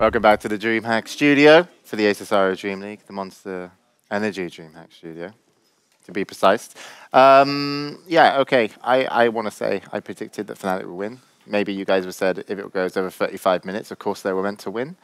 Welcome back to the DreamHack Studio for the ASUS ROG DreamLeague, the Monster Energy DreamHack Studio, to be precise. Yeah, okay. I want to say I predicted that Fnatic would win. Maybe you guys have said if it goes over 35 minutes, of course they were meant to win.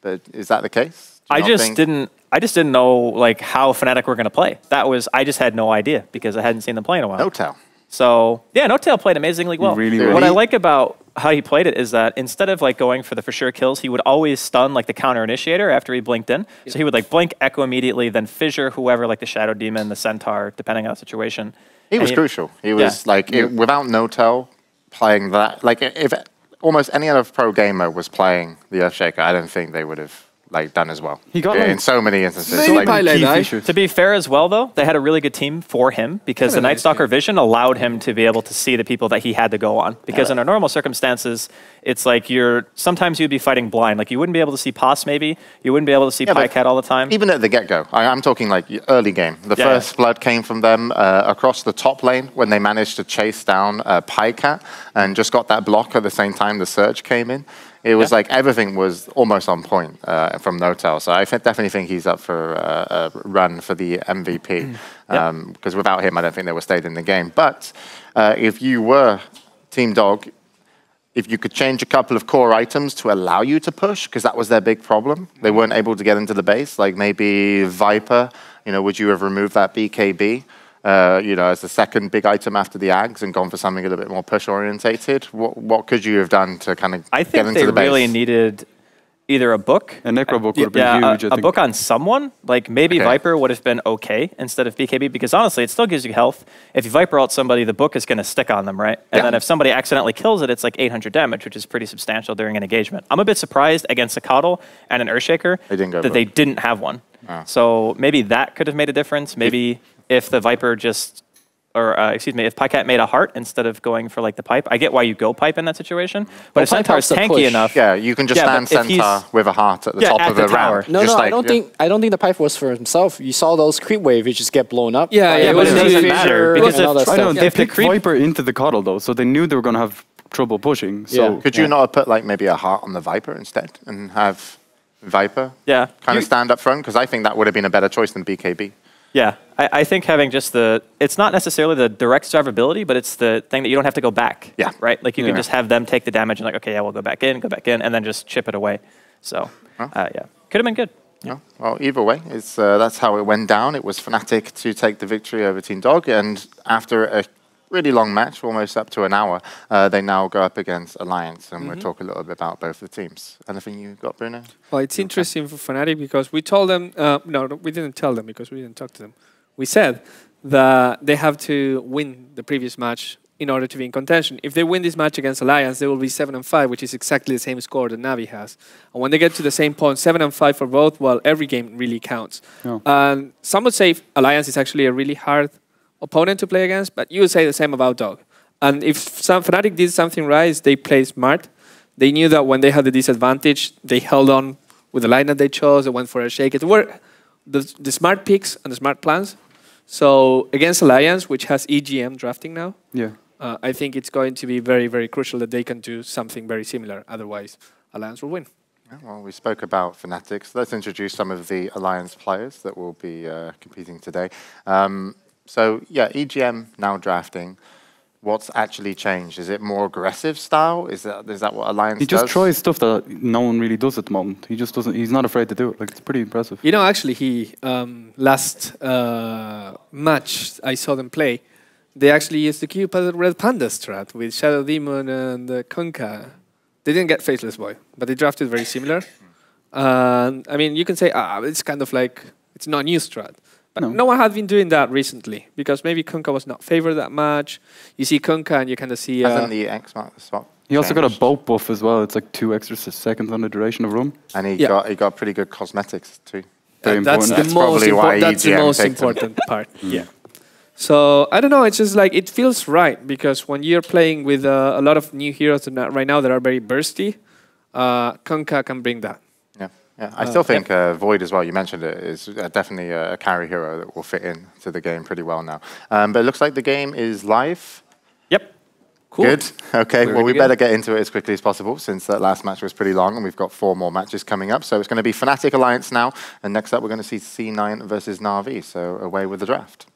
But is that the case? I just didn't know like how Fnatic were going to play. I just had no idea because I hadn't seen them play in a while. N0tail. So yeah, N0tail played amazingly well. What I like about how he played it is that instead of like going for the for sure kills, he would always stun like the counter initiator after he blinked in. So he would like blink, echo immediately, then fissure whoever, like the Shadow Demon, the Centaur, depending on the situation. He was crucial. He was like without N0tail playing that, like if almost any other pro gamer was playing the Earthshaker, I don't think they would have like done as well. He got in so many instances. To be fair as well, though, they had a really good team for him because the Night Stalker vision allowed him to be able to see the people that he had to go on. Because under normal circumstances, it's like sometimes you'd be fighting blind. Like you wouldn't be able to see Poss maybe. You wouldn't be able to see Pycat all the time. Even at the get-go, I'm talking like early game. The first blood came from them across the top lane when they managed to chase down Pycat and just got that block at the same time the surge came in. It was like everything was almost on point from N0tail. So I definitely think he's up for a run for the MVP. Because without him, I don't think they would have stayed in the game. But if you were Team Dog, if you could change a couple of core items to allow you to push, because that was their big problem. They weren't able to get into the base. Like maybe Viper, would you have removed that BKB? As the second big item after the Ags and gone for something a little bit more push-orientated? What could you have done to kind of get into the base? I think they really needed either a book. A Necro book would have been huge, I think. A book on someone. Like maybe Viper would have been okay instead of BKB because honestly, it still gives you health. If you Viper out somebody, the book is going to stick on them, right? And then if somebody accidentally kills it, it's like 800 damage, which is pretty substantial during an engagement. I'm a bit surprised against a Coddle and an Earthshaker that they didn't have one. So maybe that could have made a difference. Maybe if the Viper if Pycat made a heart instead of going for like the pipe. I get why you go pipe in that situation, but if Centaur is tanky enough, you can just stand Centaur with a heart at the top of the round. No, I don't think the pipe was for himself. You saw those creep wave, you just get blown up. But it doesn't matter because if they creep Viper into the Coddle though, so they knew they were going to have trouble pushing. So could you not have put like maybe a heart on the Viper instead and have Viper kind of stand up front? Because I think that would have been a better choice than BKB. Yeah, I think having just it's not necessarily the direct survivability, but it's the thing that you don't have to go back. Yeah. Right? Like you can just have them take the damage and like, okay, we'll go back in, and then just chip it away. So, could have been good. Yeah. Well, either way, that's how it went down. It was Fnatic to take the victory over Team Dog, and after a really long match, almost up to an hour, they now go up against Alliance, and we'll talk a little bit about both the teams. Anything you got, Bruno? Well, it's interesting for Fnatic because we told them, no, we didn't tell them because we didn't talk to them. We said that they have to win the previous match in order to be in contention. If they win this match against Alliance, they will be 7-5, which is exactly the same score that Navi has. And when they get to the same point, 7-5 for both, well, every game really counts. And some would say Alliance is actually a really hard opponent to play against, but you would say the same about Dog. And if Fnatic did something right, they played smart. They knew that when they had the disadvantage, they held on with the line that they chose. They went for a shake. It were the smart picks and the smart plans. So against Alliance, which has EGM drafting now, I think it's going to be very, very crucial that they can do something very similar. Otherwise, Alliance will win. Well, we spoke about Fnatic, so let's introduce some of the Alliance players that will be competing today. So, EGM now drafting. What's actually changed? Is it more aggressive style? Is that what Alliance does? He just tries stuff that no one really does at the moment. He just doesn't. He's not afraid to do it. Like it's pretty impressive. Actually, he last match I saw them play, they actually used the Cupid Red Panda strat with Shadow Demon and Kunkka. They didn't get Faceless Boy, but they drafted very similar. I mean, you can say it's kind of like it's not a new strat. But no one had been doing that recently because maybe Kunkka was not favored that much. You see Kunkka and you kind of see... Hasn't the X spot He also got a boat buff as well. It's like 2 extra seconds on the duration of room. And he got pretty good cosmetics too. That's the most important part. So, I don't know, it's just like, it feels right because when you're playing with a lot of new heroes right now that are very bursty, Kunkka can bring that. Yeah, I still think Void as well, you mentioned it, is definitely a carry hero that will fit in to the game pretty well now. But it looks like the game is live. Yep. Cool. Good. Okay, well, we good. better get into it as quickly as possible since that last match was pretty long and we've got 4 more matches coming up. So it's going to be Fnatic Alliance now. And next up, we're going to see C9 versus Na'Vi. So away with the draft.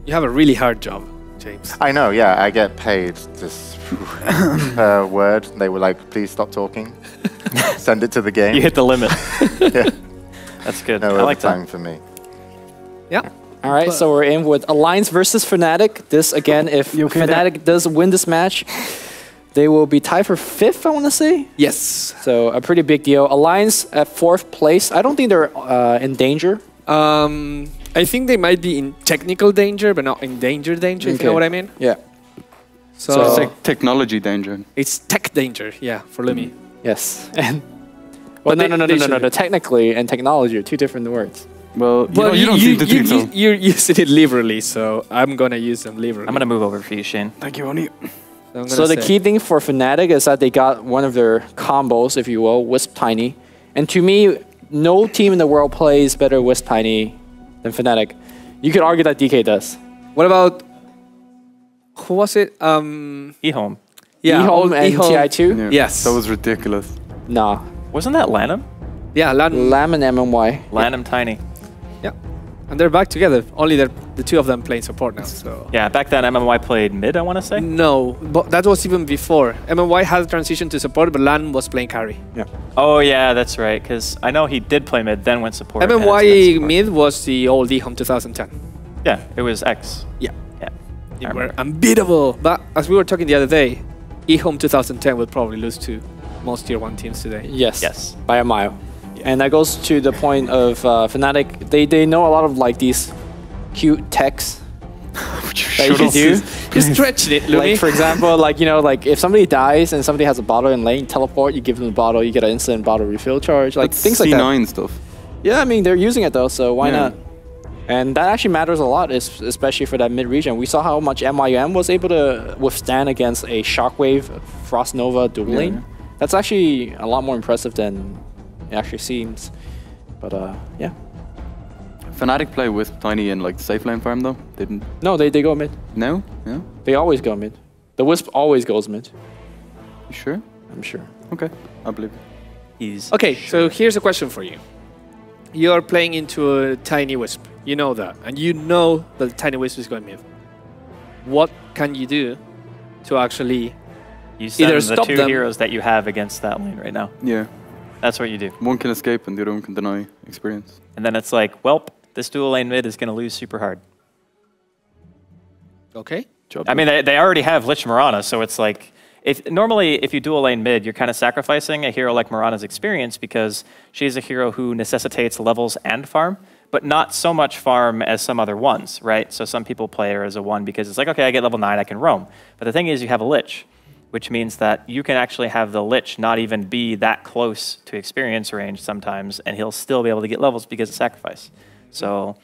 You have a really hard job, James. I know, yeah. I get paid just per word. They were like, please stop talking. Send it to the game. You hit the limit. Yeah. That's good. No I like overtime that. for me. Yeah. All right, so we're in with Alliance versus Fnatic. This, again, if Fnatic does win this match, they will be tied for 5th, I want to say. Yes. So a pretty big deal. Alliance at 4th place. I don't think they're in danger. I think they might be in technical danger, but not in danger, if you know what I mean. Yeah. So It's like technology danger. it's tech danger, yeah, for Lumi. Yes. And But well, they- no. they should. Technically and technology are 2 different words. Well, Well, you don't seem to think so. you're using it liberally, so I'm gonna use them liberally. I'm going to move over for you, Shane. Thank you, Oni. So the key thing for Fnatic is that they got one of their combos, if you will, Wisp Tiny. And to me, no team in the world plays better Wisp Tiny than Fnatic. You could argue that DK does. What about who was it? eHome. Yeah, eHome and eHome. TI2? Yeah, Yes. That was ridiculous. Nah. Wasn't that Lanham? Yeah, Lamb and MMY. Lanham Tiny. Yeah, and they're back together. Only the 2 of them playing support now. So Yeah, back then MMY played mid, I want to say. no, but that was even before. MMY had transitioned to support, but Lan was playing carry. Oh, yeah, that's right. Because I know he did play mid, then went support. and has been MMY support. mid was the old eHome 2010. Yeah, it was X. Yeah. Yeah. They I were remember. unbeatable. But as we were talking the other day, eHome 2010 will probably lose to most tier 1 teams today. Yes. Yes. By a mile. And that goes to the point of Fnatic. They know a lot of like these cute techs that you can do. Just stretching it, Lumi. Like for example, like like if somebody dies and somebody has a bottle in lane, teleport, you give them the bottle, you get an instant bottle refill charge, like That's things like that. C9 stuff. Yeah, I mean they're using it though, so why Yeah. not? And that actually matters a lot, especially for that mid region. We saw how much MIM was able to withstand against a Shockwave Frost Nova dual lane. That's actually a lot more impressive than it actually seems. But yeah. Fnatic play with Tiny in like the safe lane farm though. Didn't. No, they go mid. No. Yeah. They always go mid. The Wisp always goes mid. You sure? I'm sure. Okay. I believe. He's Okay, so here's a question for you. You're playing into a Tiny Wisp. You know that. And you know that the Tiny Wisp is going mid. What can you do to actually... You send either the stop 2 them- heroes that you have against that lane right now. Yeah. That's what you do. One can escape and the other one can deny experience. And then it's like, welp, this dual lane mid is going to lose super hard. Okay. Job I mean, they already have Lich Mirana, so it's like, normally if you dual lane mid, you're kind of sacrificing a hero like Mirana's experience because she's a hero who necessitates levels and farm, but not so much farm as some other ones, right? So some people play her as a 1 because it's like, okay, I get level 9, I can roam. But the thing is, you have a Lich, which means that you can actually have the Lich not even be that close to experience range sometimes, and he'll still be able to get levels because of sacrifice. So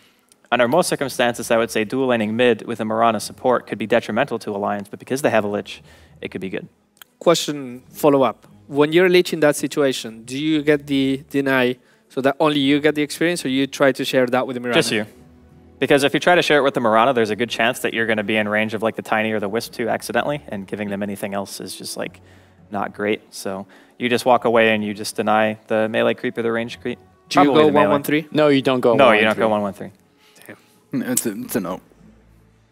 under most circumstances, I would say dual laning mid with a Mirana support could be detrimental to Alliance, but because they have a Lich, it could be good. Question follow-up. When you're Lich in that situation, do you get the deny so that only you get the experience, or you try to share that with the Mirana? Just you. Because if you try to share it with the Mirana, there's a good chance that you're going to be in range of like the Tiny or the Wisp 2 accidentally, and giving them anything else is just like not great. So you just walk away and you just deny the melee creep or the range creep. Do you Probably go the melee. 1-1-3? No, you don't go. No, 1-1-3. you don't go 1-1-3. It's a no.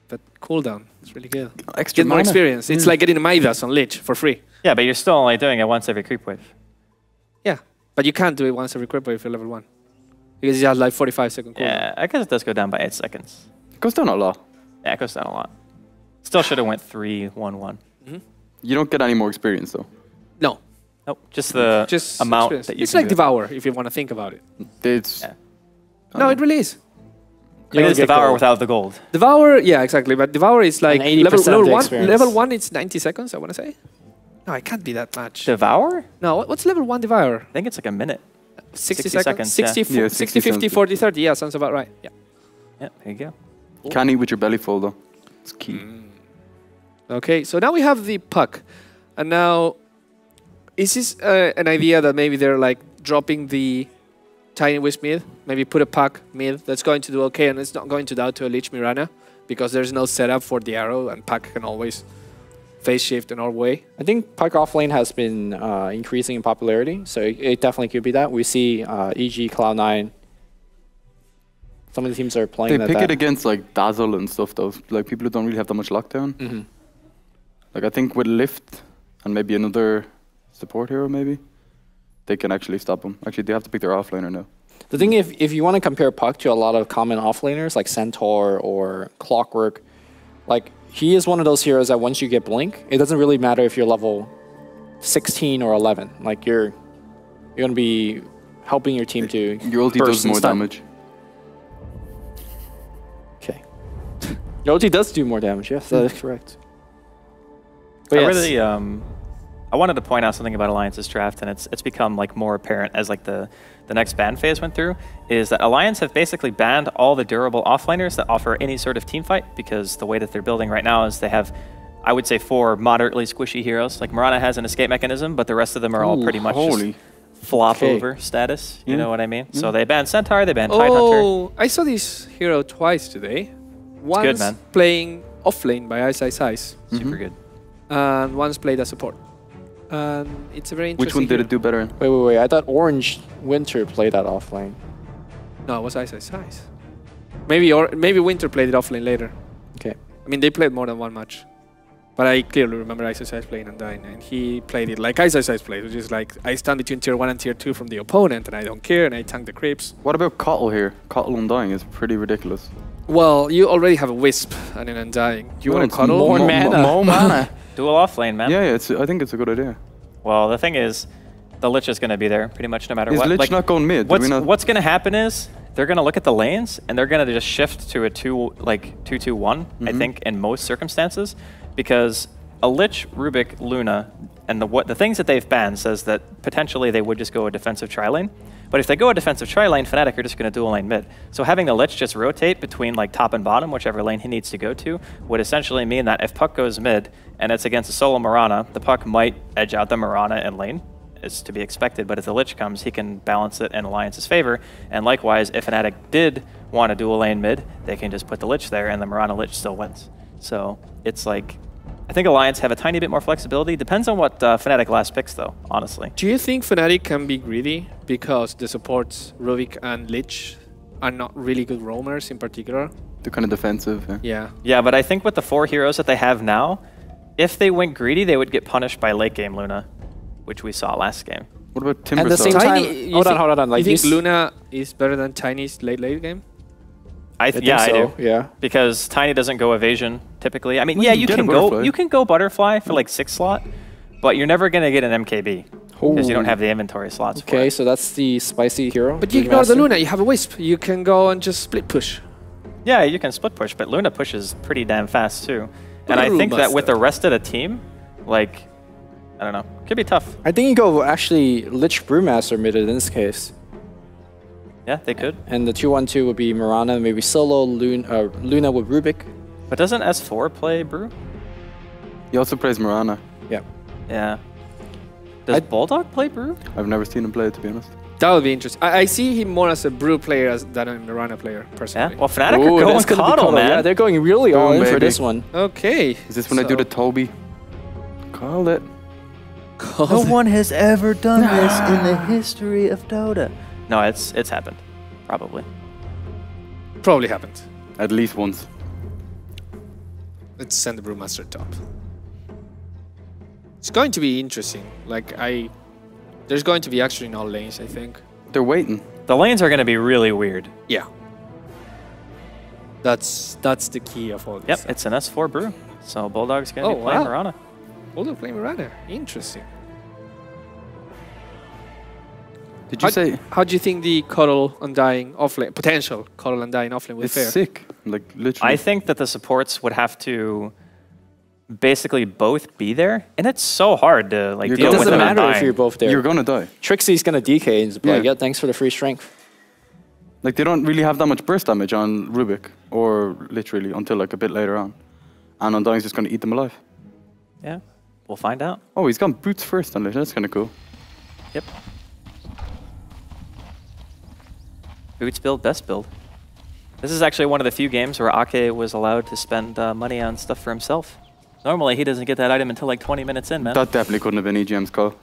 But cooldown, it's really good. Extra Get more mana. experience. It's like getting a Midas on Lich for free. Yeah, but you're still only doing it once every creep wave. Yeah, but you can't do it once every creep if you're level 1. Because you have like 45-second cooldown. Yeah, I guess it does go down by 8 seconds. It goes down a lot. Yeah, it goes down a lot. Still should have went 3-1-1. You don't get any more experience though. No, Nope, just the just amount experience. that you It's can like do it. Devour, if you want to think about it. It's Yeah. No, it really is. It is get Devour gold. without the gold. Devour, yeah, exactly. But Devour is like 80% level of the 1. experience. Level 1, it's 90 seconds, I want to say. No, it can't be that much. Devour? No, what's level 1 Devour? I think it's like a minute. 60 seconds, seconds? yeah. 60, Yeah, 60, 60 50, sounds 40, 30. Yeah, sounds about right. Yeah. Yeah, there you go. can't eat with your belly full though. It's key. Okay, so now we have the puck. And now, is this an idea that maybe they're like dropping the Tiny Wisp mid? Maybe put a puck mid that's going to do okay and it's not going to die to a Lich Mirana because there's no setup for the arrow and puck can always phase shift in our way. I think Pyke offlane has been increasing in popularity, so it definitely could be that. We see EG, Cloud9. Some of the teams are playing They pick it against like Dazzle and stuff though, like people who don't really have that much lockdown. Like I think with Lift and maybe another support hero maybe, they can actually stop them. Actually, they have to pick their offlaner now. The thing, if you want to compare Puck to a lot of common offlaners like Centaur or Clockwork, like he is one of those heroes that once you get Blink, it doesn't really matter if you're level 16 or 11. Like you're going to be helping your team to Your ulti does more damage. Okay. Your ulti does do more damage, yes, that is correct. But I wanted to point out something about Alliance's draft, and it's become like more apparent as like the next ban phase went through, is that Alliance have basically banned all the durable offlaners that offer any sort of team fight, because the way that they're building right now is they have, I would say, 4 moderately squishy heroes. Like Mirana has an escape mechanism, but the rest of them are all pretty much just flop over status. You know what I mean? So they banned Centaur, they banned Tidehunter. Oh, I saw this hero twice today. Once good, man. playing offlane by ice. Super good. And once played as support. And it's a very interesting. Which one did it do better in? Wait. I thought Orange Winter played that offlane. No, it was ice. Maybe Winter played it offlane later. Okay. I mean, they played more than one match. But I clearly remember ice playing Undying, and he played it like ice played, which is like I stand between tier 1 and tier 2 from the opponent, and I don't care, and I tank the creeps. What about Kotl here? Kotl Undying is pretty ridiculous. Well, you already have a Wisp and an Undying. You want to Kotl? More mana. Dual offlane, man. Yeah, I think it's a good idea. Well, the thing is, the Lich is going to be there pretty much no matter what. Is Lich like, not going mid? What's going to happen is they're going to look at the lanes and they're going to just shift to a 2-2-1, I think, in most circumstances, because a Lich, Rubik, Luna, and the things that they've banned says that potentially they would just go a defensive tri-lane. But if they go a defensive tri-lane, Fnatic are just going to dual lane mid. So having the Lich just rotate between like top and bottom, whichever lane he needs to go to, would essentially mean that if Puck goes mid and it's against a solo Mirana, the Puck might edge out the Mirana in lane, is to be expected. But if the Lich comes, he can balance it in Alliance's favor. And likewise, if Fnatic did want to dual lane mid, they can just put the Lich there and the Mirana Lich still wins. So it's like, I think Alliance have a tiny bit more flexibility. Depends on what Fnatic last picks, though, honestly. Do you think Fnatic can be greedy because the supports Rubik and Lich are not really good roamers in particular? They're kind of defensive. Yeah. Yeah, but I think with the 4 heroes that they have now, if they went greedy, they would get punished by late game Luna, which we saw last game. What about Timber? At the same time, hold on. Like you think Luna is better than Tiny's late game? I think I so, do. Yeah. Because Tiny doesn't go evasion typically. I mean, Well, yeah, you can go butterfly for like 6 slot, but you're never gonna get an MKB because you don't have the inventory slots. Okay, for it. so that's the spicy hero. But you ignore the Luna. You have a Wisp. You can go and just split push. Yeah, you can split push, but Luna pushes pretty damn fast too. And I think that with the rest of the team, like, I don't know, could be tough. I think you go actually Lich Brewmaster mid in this case. Yeah, they could. And the 2-1-2 would be Mirana, maybe solo Luna with Rubik. But doesn't S4 play Brew? He also plays Mirana. Yeah. Yeah. Does Bulldog play Brew? I've never seen him play it, to be honest. That would be interesting. I see him more as a Brew player than a Mirana player, personally. Yeah. Well, Fnatic are going Coddle, man. Yeah, they're going really all in for baby. this one. Okay. Is this when I do the Toby? Called it. No one has ever done this in the history of Dota. No, it's happened. Probably. Probably happened. At least once. Let's send the Brewmaster top. It's going to be interesting. Like, there's going to be action in all lanes, I think. They're waiting. The lanes are going to be really weird. Yeah. That's the key of all this. Yep, it's an S4 Brew. So Bulldog's going to be playing Mirana. Bulldog playing Mirana. Interesting. Did you say? How do you think the Kotl Undying offlane, potential Kotl Undying offlane will It's fare? sick. Like, literally. I think that the supports would have to basically both be there, and it's so hard to like It deal with doesn't them matter if dying. you're both there. You're gonna die. Trixie's gonna DK and just be like, Yeah. yeah, thanks for the free strength. Like, they don't really have that much burst damage on Rubik, or literally until like a bit later on. And Undying's just gonna eat them alive. Yeah, we'll find out. Oh, he's gone boots first on it. That's kind of cool. Yep. Boots build, best build. This is actually one of the few games where Ake was allowed to spend money on stuff for himself. Normally, he doesn't get that item until like 20 minutes in, man. That definitely couldn't have been EGM's call.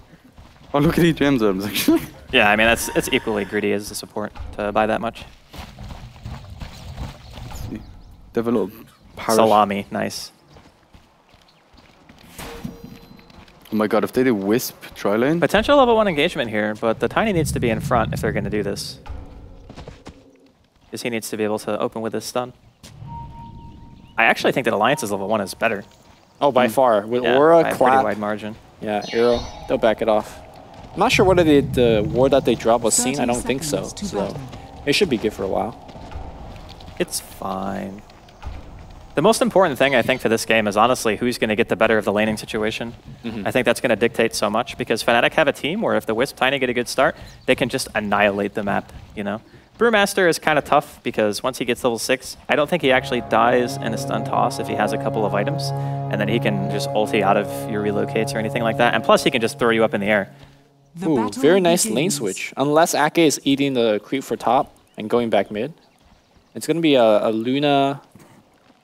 Oh, look at EGM's items, actually. Yeah, I mean, it's equally greedy as the support to buy that much. Let's see. They have a little parrot. Salami, nice. Oh my god, if they do Wisp tri-lane. Potential level 1 engagement here, but the Tiny needs to be in front if they're going to do this. Because he needs to be able to open with his stun. I actually think that Alliance's level 1 is better. Oh, by far. With Yeah, Aura, by a pretty Clap, wide margin. yeah, Arrow, they'll back it off. I'm not sure whether the ward that they dropped was seen. I don't think so. So it should be good for a while. It's fine. The most important thing, I think, for this game is honestly who's going to get the better of the laning situation. I think that's going to dictate so much because Fnatic have a team where if the Wisp Tiny get a good start, they can just annihilate the map, you know? Brewmaster is kind of tough because once he gets level 6, I don't think he actually dies in a stun toss if he has a couple of items. And then he can just ulti out of your relocates or anything like that. And plus, he can just throw you up in the air. Ooh, very nice lane switch. Unless Ake is eating the creep for top and going back mid. It's going to be a Luna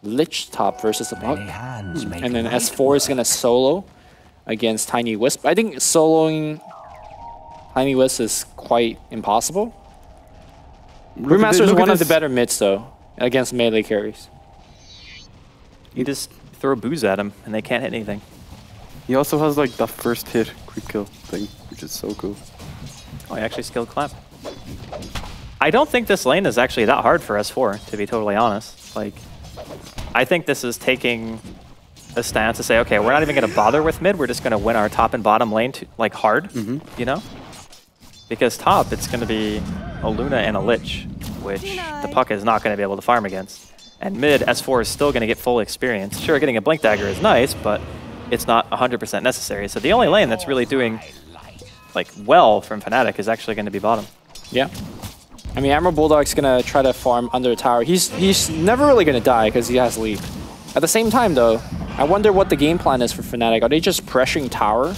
Lich top versus a Puck. And then S4 is going to solo against Tiny Wisp. I think soloing Tiny Wisp is quite impossible. Brewmaster is one of the better mids, though, against melee carries. You just throw booze at him, and they can't hit anything. He also has like that first hit creep kill thing, which is so cool. Oh, he actually skilled Clap. I don't think this lane is actually that hard for S4, to be totally honest. Like, I think this is taking a stance to say, okay, we're not even going to bother with mid. We're just going to win our top and bottom lane like hard, you know? Because top, it's going to be a Luna and a Lich, which the Puck is not going to be able to farm against. And mid, S4 is still going to get full experience. Sure, getting a Blink Dagger is nice, but it's not 100% necessary. So the only lane that's really doing like well from Fnatic is actually going to be bottom. Yeah. I mean, Admiral Bulldog's going to try to farm under the tower. He's never really going to die because he has lead. At the same time, though, I wonder what the game plan is for Fnatic. Are they just pressuring tower?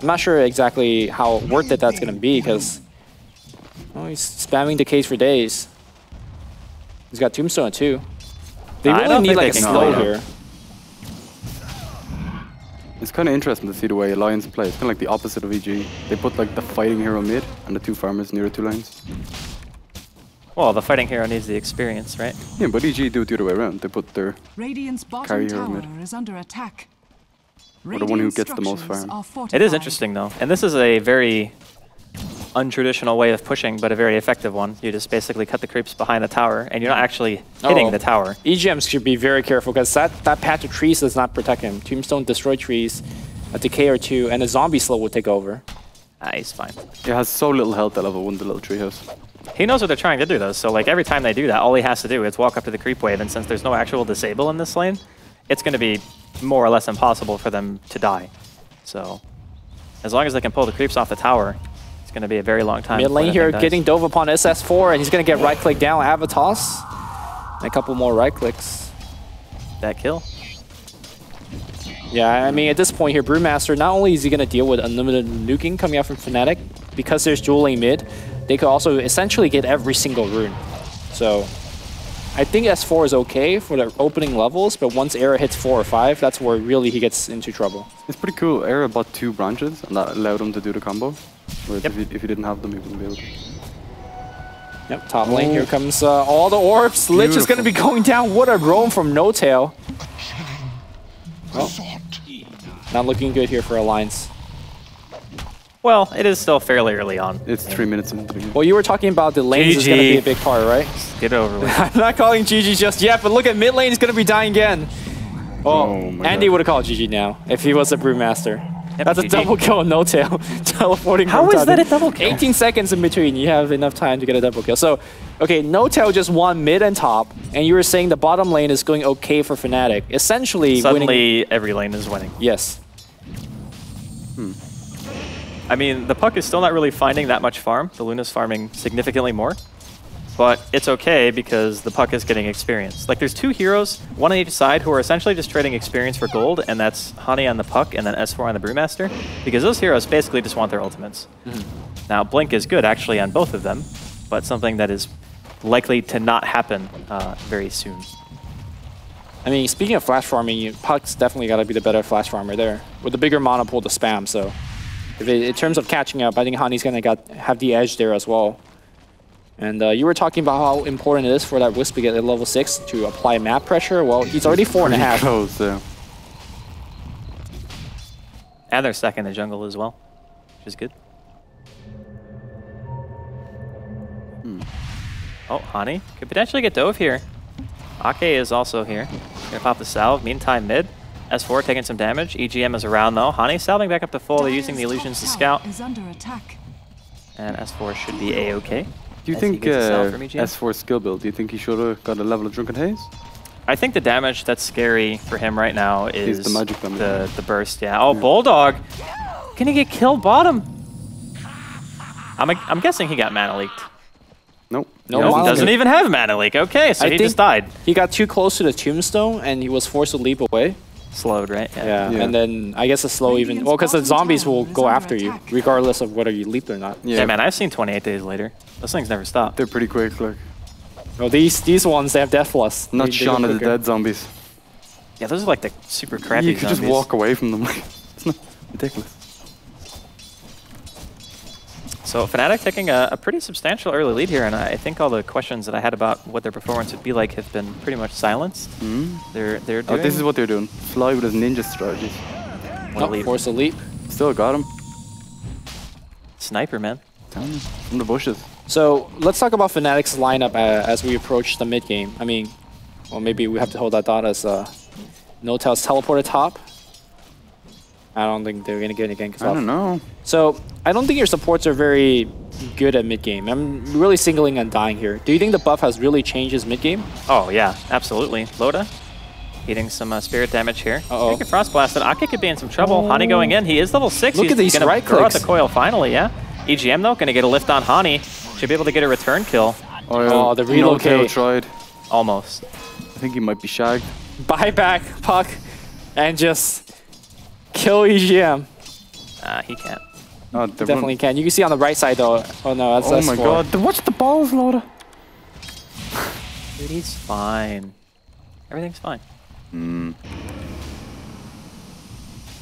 I'm not sure exactly how worth it that's going to be because he's spamming decays for days. He's got Tombstone too. They really need like a slow here. It's kind of interesting to see the way Alliance play. It's kind of like the opposite of EG. They put like the fighting hero mid and the two farmers near the two lanes. Well, the fighting hero needs the experience, right? Yeah, but EG do it the other way around. They put their Radiant's carry bottom hero tower mid. is under attack. Or the one who gets the most farm. It is interesting, though. And this is a very untraditional way of pushing, but a very effective one. You just basically cut the creeps behind the tower, and you're not actually hitting the tower. EGMs should be very careful, because that patch of trees does not protect him. Tombstone destroy trees, a decay or two, and a zombie slow will take over. He's fine. It has so little health at level 1, the little treehouse. He knows what they're trying to do, though, so like every time they do that, all he has to do is walk up to the creep wave, and since there's no actual disable in this lane, it's going to be more or less impossible for them to die. So, as long as they can pull the creeps off the tower, it's going to be a very long time. Mid lane here getting dove upon SS4, and he's going to get right click down, have a toss, and a couple more right clicks. That kill. Yeah, I mean, at this point here, Brewmaster, not only is he going to deal with unlimited nuking coming out from Fnatic, because there's dual lane mid, they could also essentially get every single rune. So, I think S4 is okay for the opening levels, but once Era hits 4 or 5, that's where really he gets into trouble. It's pretty cool. Era bought 2 branches, and that allowed him to do the combo. Whereas if he didn't have them, he wouldn't be able to. Yep, top lane, here comes all the orbs. Beautiful. Lich is going to be going down. What a roam from No Tail. Oh. Not looking good here for Alliance. Well, it is still fairly early on. It's 3 minutes into the game. Well, you were talking about the lanes is going to be a big part, right? Get over with. I'm not calling GG just yet, but look at mid lane is going to be dying again. Oh Andy would have called GG now if he was a Brewmaster. Yep, that's GG. A double kill on No Tail. Teleporting. How is that a double kill? 18 seconds in between. You have enough time to get a double kill. So, okay, No Tail just won mid and top, and you were saying the bottom lane is going okay for Fnatic. Essentially, suddenly every lane is winning. Yes. I mean, the Puck is still not really finding that much farm. The Luna's farming significantly more. But it's okay because the Puck is getting experience. Like, there's 2 heroes, one on each side, who are essentially just trading experience for gold, and that's Honey on the Puck and then S4 on the Brewmaster, because those heroes basically just want their ultimates. Now, Blink is good, actually, on both of them, but something that is likely to not happen very soon. I mean, speaking of flash farming, Puck's definitely got to be the better flash farmer there with the bigger mana pool to spam. So, in terms of catching up, I think Hani's going to have the edge there as well. And you were talking about how important it is for that Wisp to get at level 6 to apply map pressure. Well, he's already 4.5. Close, yeah. And they're stuck in the jungle as well, which is good. Oh, Hani could potentially get dove here. Ake is also here. Gonna pop the salve. Meantime, mid. S4 taking some damage. EGM is around though. Hani salving back up to full. They're using the illusions to scout. And S4 should be A-okay. Do you think S4's skill build, do you think he should have got a level of Drunken Haze? I think the damage that's scary for him right now is the magic damage. The burst, yeah. Oh, Bulldog! Can he get killed bottom? I'm guessing he got mana leaked. Nope. No, he doesn't even have mana leak. Okay, so he just died. He got too close to the tombstone and he was forced to leap away. Slowed, right? Yeah. And then I guess a slow even... Well, because the zombies will go after you, regardless of whether you leaped or not. Yeah, man, I've seen 28 days later. Those things never stop. They're pretty quick, like. Oh, these ones, they have Death Plus. Not Shaun of the Dead zombies. Yeah, those are like the super crappy You could zombies. just walk away from them. It's not ridiculous. So Fnatic taking a pretty substantial early lead here, and I think all the questions that I had about what their performance would be like have been pretty much silenced. They're doing... Oh, this is what they're doing. Fly with his ninja strategies. Force a leap. Still got him. Sniper, man. From the bushes. So let's talk about Fnatic's lineup as we approach the mid game. I mean, well, maybe we have to hold that thought as No-Tail's teleported top. I don't think they're gonna get any ganks off. I don't know. So I don't think your supports are very good at mid game. I'm really singling Undying here. Do you think the buff has really changed his mid game? Oh yeah, absolutely. Loda getting some spirit damage here. Gonna get frost blasted. Ake could be in some trouble. Hani going in. He is level 6. Look at these gonna right throw out clicks. the coil finally. Yeah. EGM though gonna get a lift on Hani. Should be able to get a return kill. Oh, the relocate. tried. Almost. I think he might be shagged. Buy back Puck and just kill EGM. He can't. Oh, Definitely can. You can see on the right side though. Oh no, that's oh my god. Watch the balls, Loda. Dude, he's fine. Everything's fine.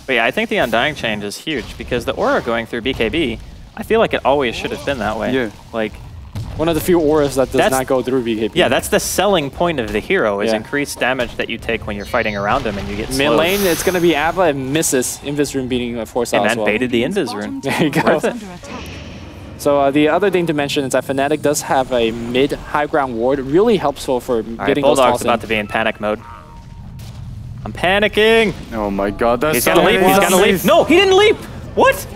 But yeah, I think the Undying change is huge because the aura going through BKB, I feel like it always should have been that way. Yeah. Like, one of the few auras that does not go through BKB. Yeah, that's the selling point of the hero, is increased damage that you take when you're fighting around him and you get slowed. Mid lane, it's going to be Ava and misses Invis Rune beating a Force out as well. And baited the Invis Rune. There you go. So the other thing to mention is that Fnatic does have a mid high ground ward. Really helpful for getting those Bulldog's about to be in panic mode. I'm panicking! Oh my god, that's He's gonna leap, he's gonna leap. No, he didn't leap! What?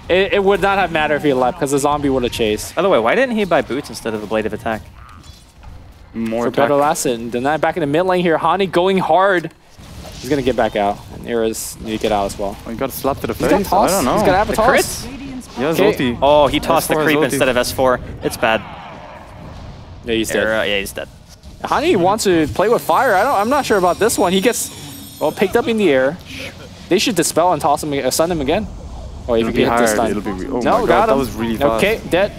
It would not have mattered if he leapt because the zombie would have chased. By the way, why didn't he buy boots instead of the blade of attack? More attack. Better last it. And then back in the mid lane here, Hani going hard. He's gonna get back out. And Era's need to get out as well. Oh, he got a slap to the face. Got toss. I don't know. He's got to have a toss. Yeah, ulti. Oh, he tossed the S4 creep ulti. instead of S4. It's bad. Yeah, he's dead. Yeah, he's dead. Hani wants to play with fire. I'm not sure about this one. He gets picked up in the air. They should dispel and toss him, stun him again. Oh, if you get this stun. Oh no, my god, got him. that was really fast. Okay, dead.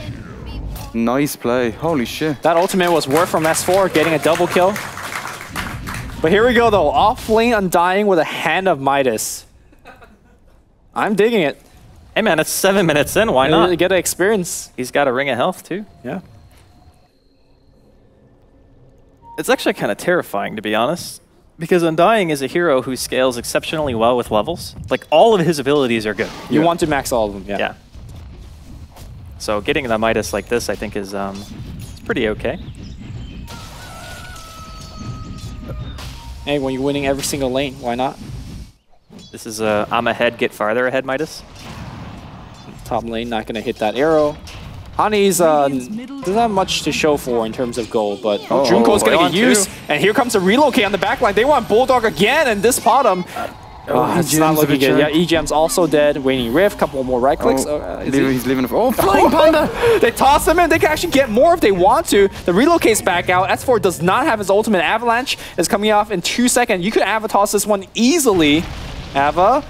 Nice play. Holy shit. That ultimate was worth from S4, getting a double kill. But here we go though, off lane Undying with a Hand of Midas. I'm digging it. Hey man, it's 7 minutes in, why not? Get an experience. He's got a ring of health too. Yeah. It's actually kind of terrifying, to be honest. Because Undying is a hero who scales exceptionally well with levels. Like, all of his abilities are good. You want to max all of them, yeah. So getting the Midas like this, I think, is it's pretty okay. Hey, when you're winning every single lane, why not? This is a I'm ahead, get farther ahead Midas. Top lane, not going to hit that arrow. Hani's doesn't have much to show for in terms of gold, but Junko's going to get used. And here comes a relocate on the backline. They want Bulldog again, and this bottom. It's not looking good. Yeah, EGM's also dead. Waning Rift, couple more right clicks. He's leaving. Oh, Flying Panda! They toss him in. They can actually get more if they want to. The relocate's back out. S4 does not have his ultimate. Avalanche is coming off in 2 seconds. You could Ava toss this one easily. Ava.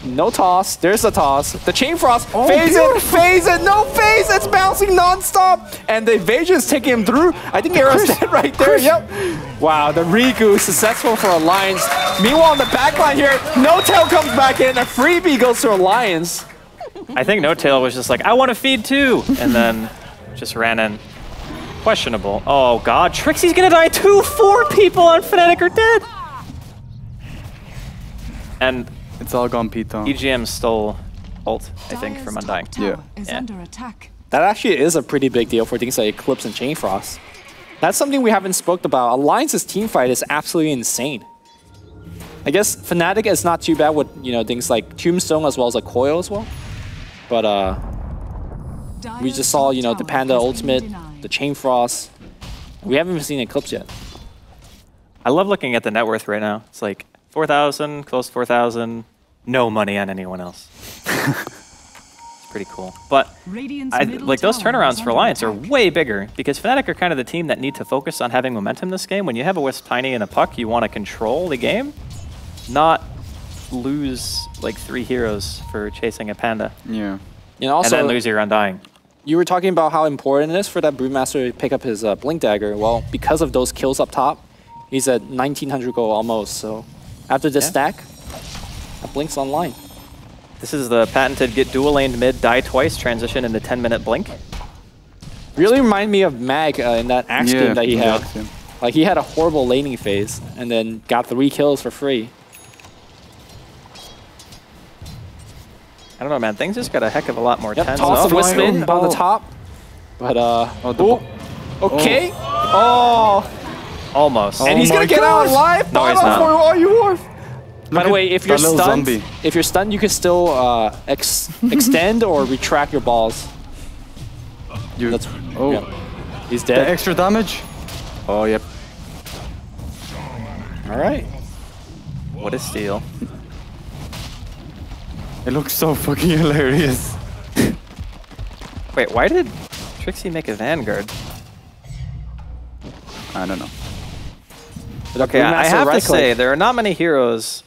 No toss. There's the toss. The Chain Frost. Phase it. No phase. It's bouncing non-stop. And the evasion is taking him through. I think Arrow's dead right there. Yep. Wow, the Riku successful for Alliance. Meanwhile, on the backline here, No Tail comes back in. A freebie goes to Alliance. I think No Tail was just like, I want to feed too. And then just ran in. Questionable. Oh god, Trixie's gonna die too. 4 people on Fnatic are dead. And It's all gone P-Town. EGM stole ult, I think, from Undying. That actually is a pretty big deal for things like Eclipse and Chain Frost. That's something we haven't spoke about. Alliance's team fight is absolutely insane. I guess Fnatic is not too bad with things like Tombstone as well as a Coil as well. But we just saw the Panda ultimate, the Chain Frost. We haven't even seen Eclipse yet. I love looking at the net worth right now. It's like 4,000, close to 4,000, no money on anyone else. It's pretty cool. But like those turnarounds for Alliance are way bigger because Fnatic are kind of the team that need to focus on having momentum this game. When you have a Wisp, Tiny, and a Puck, you want to control the game, not lose like 3 heroes for chasing a Panda. Yeah. Also, and then lose your Undying. You were talking about how important it is for that Brewmaster to pick up his Blink Dagger. Well, because of those kills up top, he's at 1,900 gold almost. So after this stack, that Blink's online. This is the patented get dual laned mid, die twice, transition into 10-minute Blink. Really remind me of Mag in that Axe game that he had. Like he had a horrible laning phase and then got 3 kills for free. I don't know, man. Things just got a heck of a lot more tense. Toss the Wisp in on the top. But, okay. Almost. And he's going to get out alive. No, he's not. Are you worth? By the way, if you're stunned, you can still extend or retract your balls. He's dead. The extra damage? Oh, yep. All right. What a steal. It looks so fucking hilarious. Wait, why did Trixie make a Vanguard? I don't know. Okay, I have to say, there are not many heroes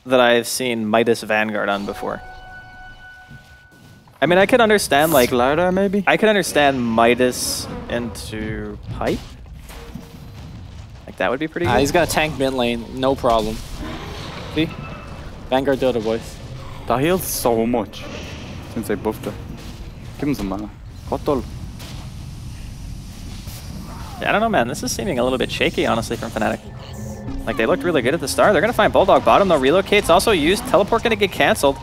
that I've seen Midas Vanguard on before. I mean, I could understand, like... Slardar, maybe? I could understand Midas into Pipe. Like, that would be pretty good. He's got a tank mid lane, no problem. See? Vanguard Dota, boys. That heals so much since they buffed it. Give him some mana. Hotol. Yeah, I don't know, man. This is seeming a little bit shaky, honestly, from Fnatic. Like, they looked really good at the start. They're going to find Bulldog bottom. They'll relocate. Also used. Teleport going to get canceled.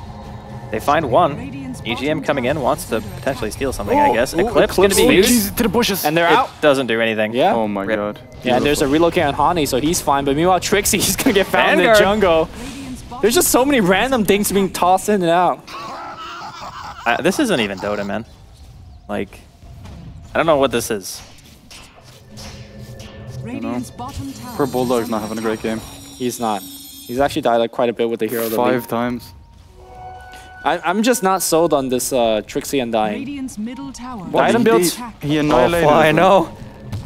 They find one. EGM coming in wants to potentially steal something, I guess. Eclipse going to be used. To the bushes. And they're out. Doesn't do anything. Yeah. Oh my god. Yeah, and there's a relocate on Hani, so he's fine. But meanwhile, Trixie, he's going to get found in the jungle. There's just so many random things being tossed in and out. This isn't even Dota, man. Like, I don't know what this is. Poor Bulldog's not having a great game. He's not. He's actually died like quite a bit with the hero. 5 times. I'm just not sold on this Trixie Undying. The item builds. He annihilated. Fly, no.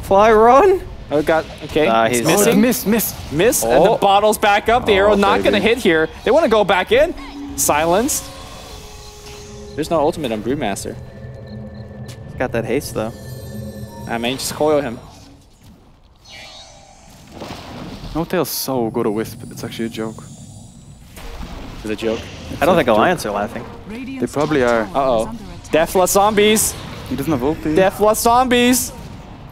Fly, run. Oh, okay. He's missing. Miss. And the bottle's back up. The arrow not going to hit here. They want to go back in. Silenced. There's no ultimate on Brewmaster. Got that haste, though. I mean, just coil him. No Tail's so good at Wisp. It's actually a joke. It's a joke. I don't think Alliance are laughing. They probably are. Uh-oh. Deathless zombies. He doesn't have ulti. Deathless zombies.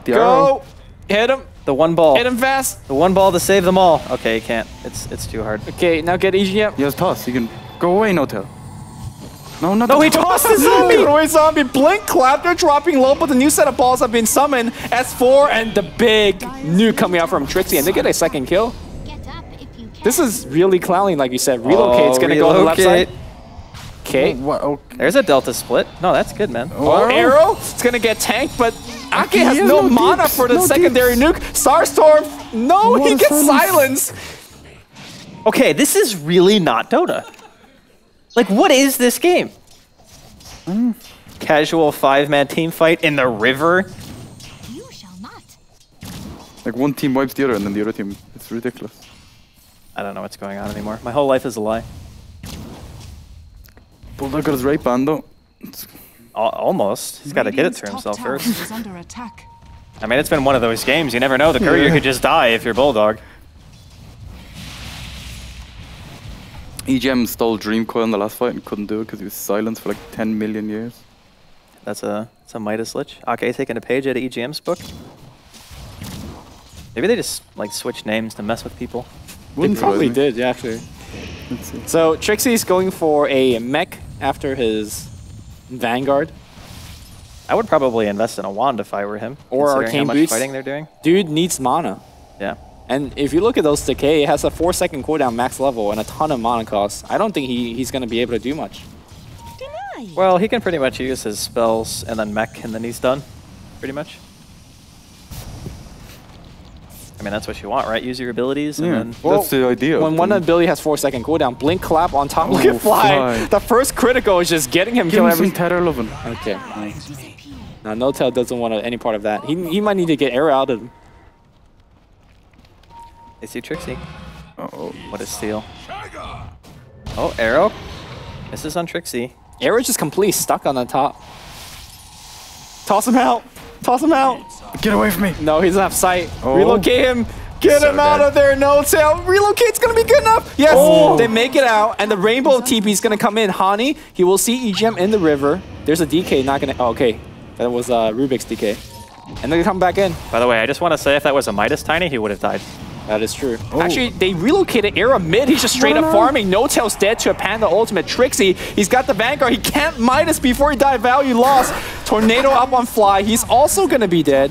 The Go. arrow. Hit him. The one ball. Hit him fast. The one ball to save them all. Okay, you can't. It's too hard. Okay, now get EGM. He has toss. He can go away, No Tail. No, not No, he tossed the zombie! Away zombie. Blink Clapter dropping low, but the new set of balls have been summoned. S4 and the big nuke coming out from Trixie, and they get a second kill. This is really Clowny, like you said. Relocate's gonna go on the left side. Okay. There's a Delta split. No, that's good, man. Arrow. It's gonna get tanked, but Ake has no mana for the secondary nuke. Starstorm. No, he gets silenced. Okay, this is really not Dota. Like, what is this game? Casual 5-man team fight in the river. You shall not. Like one team wipes the other, and then the other team. It's ridiculous. I don't know what's going on anymore. My whole life is a lie. Bulldog got his right band though. Almost. He's got to get it to himself first. Is under attack. I mean, it's been one of those games. You never know. The courier could just die if you're Bulldog. EGM stole Dream Coil in the last fight and couldn't do it because he was silenced for like 10 million years. That's a Midas Lich. Okay, taking a page out of EGM's book. Maybe they just like switch names to mess with people. They probably did, yeah, actually. Let's see. So Trixie's going for a mech after his Vanguard. I would probably invest in a wand if I were him. Or considering Arcane how much Boots. fighting they're doing. Dude needs mana. Yeah. And if you look at those decay, it has a 4-second cooldown max level and a ton of mana cost. I don't think he's going to be able to do much. Deny. Well, he can pretty much use his spells and then mech, and then he's done. Pretty much. I mean, that's what you want, right? Use your abilities and then... Well, that's the idea. When one ability has 4-second cooldown, Blink Clap on top. Look at Fly. The first critical is just getting him Give kill him every... some tether loving. Okay. Now, No-Tail doesn't want any part of that. He might need to get Arrow out of him. They see Trixie. Uh-oh. What a steal. Oh, Arrow. This is on Trixie. Arrow just completely stuck on the top. Toss him out. Toss him out. Get away from me. No, he doesn't have sight. Oh. Relocate him. Get So him out dead. of there. No-Tail. Relocate's going to be good enough. Yes. Oh. They make it out. And the Rainbow TP is going to come in. Hani, he will see EGM in the river. There's a DK not going to... Oh, okay. That was Rubik's DK. And they're going to come back in. By the way, I just want to say if that was a Midas Tiny, he would have died. That is true. Oh. Actually, they relocated Era mid. He's just straight up farming. No-Tail's dead to a Panda ultimate. Trixie, he's got the Vanguard. He can't Midas before he died. Value lost. Tornado up on Fly. He's also going to be dead.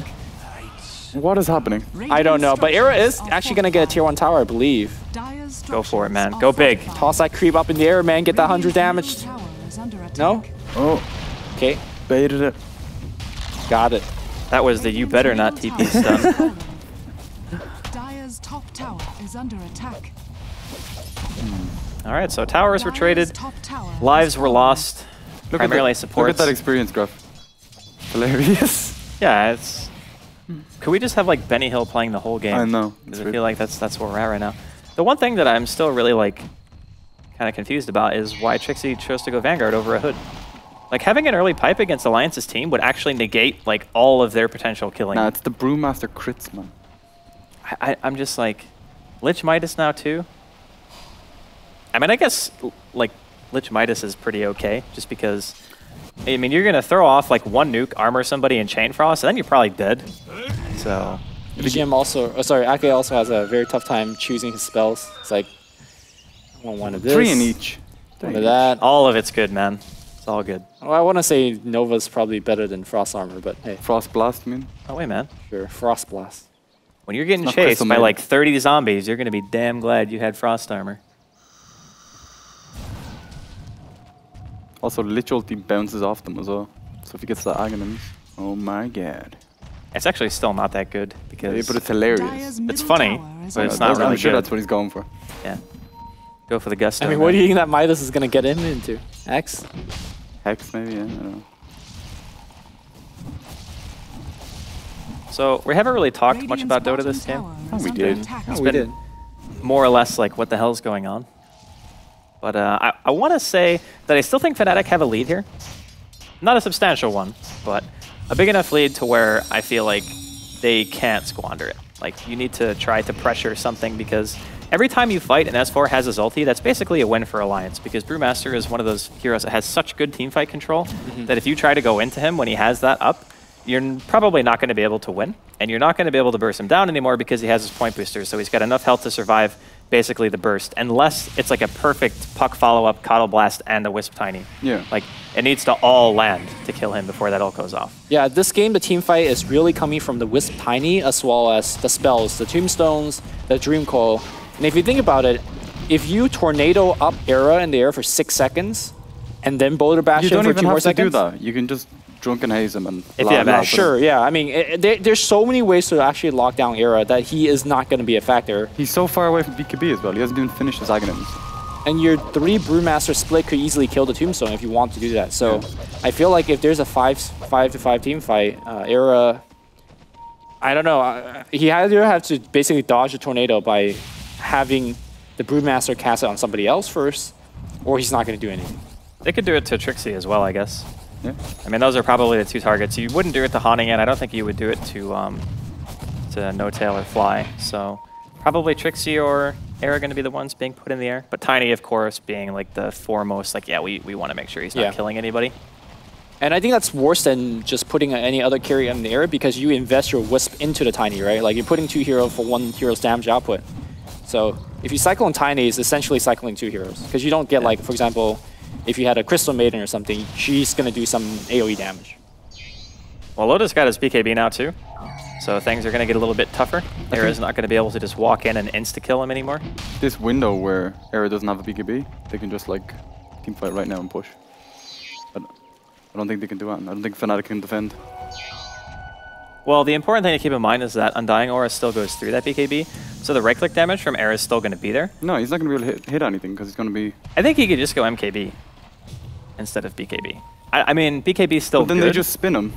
What is happening? I don't know, but Era is actually going to get a tier 1 tower, I believe. Go for it, man. Go big. Toss that creep up in the air, man. Get that 100 damage. No? Oh, Okay. baited it. Got it. That was the you better not TP stun. Dire's top tower is under attack. All right, so towers were traded. Top tower Lives were lost. Primarily Look supports. at that experience graph. Hilarious. Yeah, it's... Could we just have like Benny Hill playing the whole game? I know. Because I feel like that's where we're at right now. The one thing that I'm still really like kind of confused about is why Trixie chose to go Vanguard over a Hood. Like having an early pipe against Alliance's team would actually negate like all of their potential killing. Nah, it's the Brewmaster crits, man. I'm just like, Lich Midas now too? I mean, I guess like Lich Midas is pretty okay just because, I mean, you're going to throw off like one nuke, armor somebody in Chain Frost, and then you're probably dead. So... EGM also, Ake also has a very tough time choosing his spells. It's like, I want one of this. 3 in each. One of that. all of it's good, man. It's all good. Well, I want to say Nova's probably better than Frost Armor, but hey, Frost Blast, I mean. Oh, wait, man. sure. Frost Blast. When you're getting Not chased Crystal by Maiden. like 30 zombies, you're going to be damn glad you had Frost Armor. Also, Lich ulti bounces off them as well. So if he gets the Aghanims, oh my god. It's actually still not that good because Yeah, but it's hilarious. Dire's it's middle funny, tower is but under it's not I'm really sure good. that's what he's going for. Yeah. Go for the gusto. I mean, man. what do you think that Midas is going to get him into? X? Hex, maybe, yeah, I don't know. So we haven't really talked much about Dota this game. Oh, we did. It's been more or less like what the hell's going on. But I want to say that I still think Fnatic have a lead here. Not a substantial one, but a big enough lead to where I feel like they can't squander it. Like, you need to try to pressure something because every time you fight and S4 has his ulti, that's basically a win for Alliance because Brewmaster is one of those heroes that has such good teamfight control that if you try to go into him when he has that up, you're probably not going to be able to win. And you're not going to be able to burst him down anymore because he has his point boosters, so he's got enough health to survive basically the burst, unless it's like a perfect puck follow-up, Coddle Blast, and a Wisp Tiny. Yeah. Like, it needs to all land to kill him before that ult goes off. Yeah, this game, the team fight is really coming from the Wisp Tiny as well as the spells, the Tombstones, the Dream Coil. And if you think about it, if you tornado up Era in the air for 6 seconds and then Boulder Bash You him don't for even 2 more have to do seconds. that. You can just Drunken Haze him and If you have lob Ash. him. Sure, yeah. I mean, there's so many ways to actually lock down Era that he is not going to be a factor. He's so far away from BKB as well. He hasn't even finished his Aghanims. And your 3 Brewmaster split could easily kill the Tombstone if you want to do that. So I feel like if there's a 5-to-5 team fight, Era, I don't know. He either have to basically dodge a tornado by having the Brewmaster cast it on somebody else first, or he's not going to do anything. They could do it to Trixie as well, I guess. Yeah. I mean, those are probably the two targets. You wouldn't do it to Haunting, and I don't think you would do it to No Tail or Fly. So probably Trixie or Era going to be the ones being put in the air. But Tiny, of course, being like the foremost, like, yeah, we want to make sure he's not killing anybody. And I think that's worse than just putting any other carry in the air because you invest your Wisp into the Tiny, right? Like you're putting 2 heroes for 1 hero's damage output. So if you cycle on Tiny, it's essentially cycling 2 heroes. Because you don't get like, for example, if you had a Crystal Maiden or something, she's going to do some AoE damage. Well, Lotus got his BKB now too. So things are going to get a little bit tougher. Era's not going to be able to just walk in and insta-kill him anymore. This window where Era doesn't have a BKB, they can just like teamfight right now and push. But I don't think they can do that. I don't think Fnatic can defend. Well, the important thing to keep in mind is that Undying Aura still goes through that BKB, so the right-click damage from Era is still going to be there. No, he's not going to be able to hit anything because he's going to be... I think he could just go MKB instead of BKB. I mean, BKB is still good. Then they just spin him.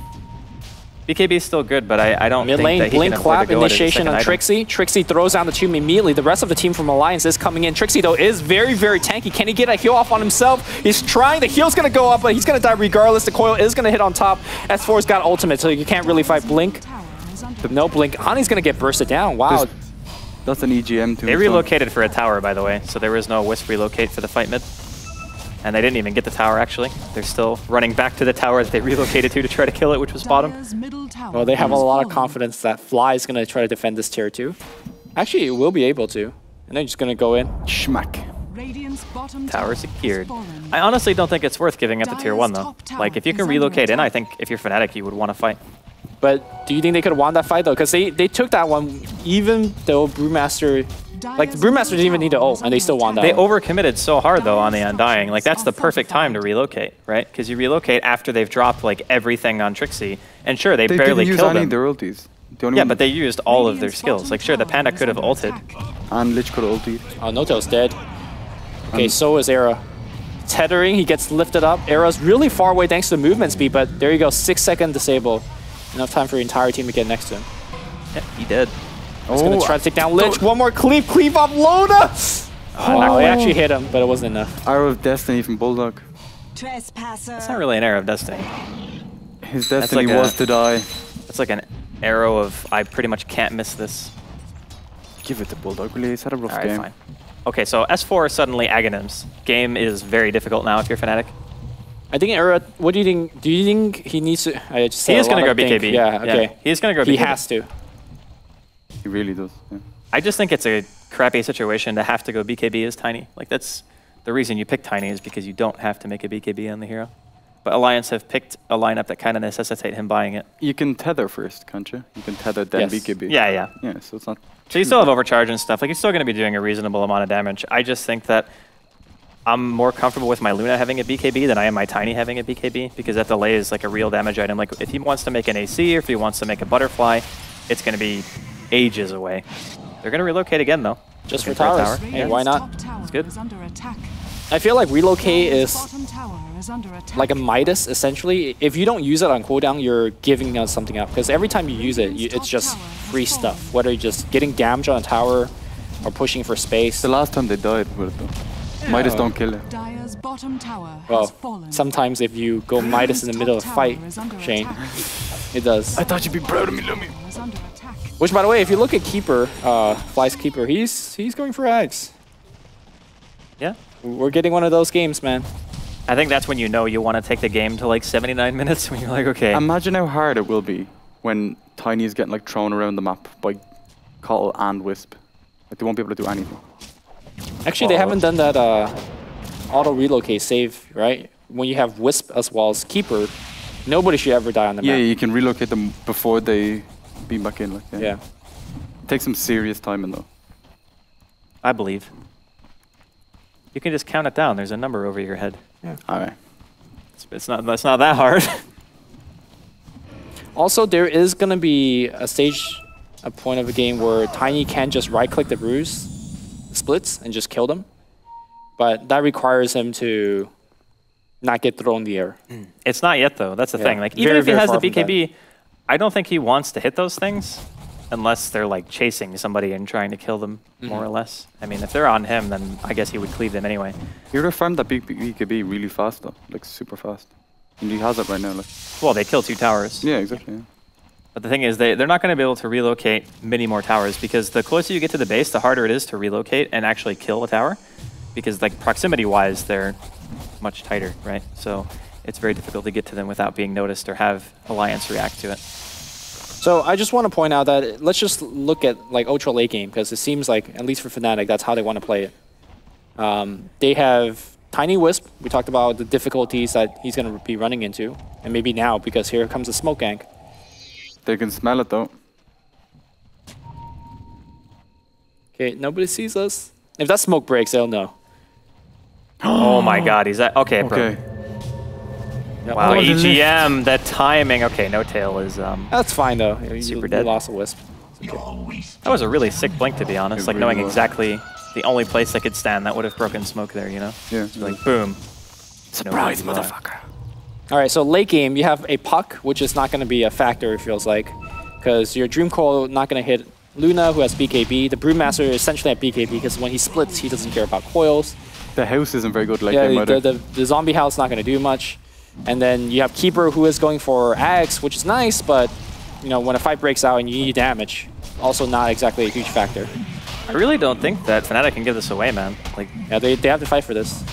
BKB is still good, but I don't think Mid-lane, that he Blink can afford Clap to go initiation on item. Trixie. Trixie throws down the tomb immediately. The rest of the team from Alliance is coming in. Trixie, though, is very, very tanky. Can he get a heal off on himself? He's trying. The heal's going to go up, but he's going to die regardless. The coil is going to hit on top. S4's got ultimate, so you can't really fight Blink. No Blink. Hani's going to get bursted down. Wow. That's an EGM too. They relocated for a tower, by the way, so there was no Wisp relocate for the fight mid. And they didn't even get the tower, actually. They're still running back to the tower that they relocated to try to kill it, which was bottom. Well, they have a lot of confidence that Fly is going to try to defend this tier 2. Actually, it will be able to. And they're just going to go in. Schmack. Tower secured. I honestly don't think it's worth giving up the tier 1, though. Like, if you can relocate in, I think if you're Fnatic, you would want to fight. But do you think they could have won that fight, though? Because they took that one, even though Brewmaster... Like, the Brewmaster didn't even need to ult, and they still won that They one. overcommitted so hard, though, on the Undying. Like, that's the perfect time to relocate, right? Because you relocate after they've dropped, like, everything on Trixie. And sure, they barely killed them. They didn't use any of their ultis. Yeah, but they used all of their skills. Like, sure, the Panda could have ulted. And Lich could have ulted. Oh, No-Tail's dead. Okay, so is Era. Tethering, he gets lifted up. Era's really far away thanks to the movement speed, but there you go, 6-second disable. Enough time for the entire team to get next to him. Yeah, he did. He's going to try to take down Lich. One more cleave up Lona! Oh, they actually hit him, but it wasn't enough. Arrow of Destiny from Bulldog. Trespasser. It's not really an arrow of destiny. His destiny was to die. It's like an arrow of, I pretty much can't miss this. Give it to Bulldog, really. He's had a rough All right, game. fine. Okay, so S4 suddenly Aghanims. Game is very difficult now if you're Fnatic. I think Era, what do you think? Do you think he needs to... I just He is going to go BKB. Yeah, okay. Yeah, he is going to go BKB. He has to. He really does, yeah. I just think it's a crappy situation to have to go BKB as Tiny. Like, that's the reason you pick Tiny is because you don't have to make a BKB on the hero. But Alliance have picked a lineup that kind of necessitate him buying it. You can tether first, can't you? You can tether, then BKB. Yeah, yeah. Yeah, so it's not... So you still have overcharge and stuff. Like, you're still going to be doing a reasonable amount of damage. I just think that I'm more comfortable with my Luna having a BKB than I am my Tiny having a BKB, because that delay is like a real damage item. Like, if he wants to make an AC or if he wants to make a Butterfly, it's going to be ages away. They're going to relocate again, though. Just for towers. Hey, why not? It's good. I feel like relocate is like a Midas, essentially. If you don't use it on cooldown, you're giving us something up. Because every time you use it, it's just free stuff. Whether you're just getting damage on a tower or pushing for space. The last time they died with it, though. Midas don't kill it. Well, sometimes if you go Midas in the middle of a fight, Shane, it does. I thought you'd be proud of me, Lumi. Which, by the way, if you look at Keeper, Fly's Keeper, he's going for Ags. Yeah. We're getting one of those games, man. I think that's when you know you want to take the game to like 79 minutes, when you're like, okay. Imagine how hard it will be when Tiny is getting like thrown around the map by Cottle and Wisp. Like, they won't be able to do anything. Actually, they haven't done that auto relocate save, right? When you have Wisp as well as Keeper, nobody should ever die on the map. Yeah, you can relocate them before they beam back in. Like, yeah. It takes some serious timing, though. I believe. You can just count it down. There's a number over your head. Yeah. All right. It's not that hard. Also, there is going to be a point of a game where Tiny can just right-click the Bruise splits and just kill them. But that requires him to not get thrown in the air. It's not yet, though. That's the thing. Like, even if he has the BKB, I don't think he wants to hit those things. unless they're like chasing somebody and trying to kill them, more or less. I mean, if they're on him, then I guess he would cleave them anyway. He would have farmed that big BKB really fast though, like super fast. And he has it right now. Like. Well, they kill 2 towers. Yeah, exactly. Yeah. But the thing is, they're not going to be able to relocate many more towers because the closer you get to the base, the harder it is to relocate and actually kill a tower. Because like proximity-wise, they're much tighter, right? So it's very difficult to get to them without being noticed or have Alliance react to it. So I just want to point out that let's just look at like ultra late game because it seems like, at least for Fnatic, that's how they want to play it. They have Tiny Wisp. We talked about the difficulties that he's going to be running into. And maybe now, because here comes the smoke gank. They can smell it though. Okay, nobody sees us. If that smoke breaks, they'll know. Oh my god, he's at... Okay, bro. Okay. Wow, EGM, that timing. Okay, no tail is... That's fine though. Super you dead. lost a Wisp. Okay. That was a really sick blink, to be honest. Like knowing exactly the only place I could stand that would have broken smoke there, you know? Yeah. Like, boom. Surprise, motherfucker. All right, so late game, you have a puck, which is not going to be a factor, it feels like. Because your Dream Coil not going to hit Luna, who has BKB. The Brewmaster is essentially at BKB because when he splits, he doesn't care about coils. The house isn't very good late game either. The zombie house not going to do much. And then you have Keeper, who is going for Axe, which is nice, but you know when a fight breaks out and you need damage, also not exactly a huge factor. I really don't think that Fnatic can give this away, man. Like, yeah, they have to fight for this.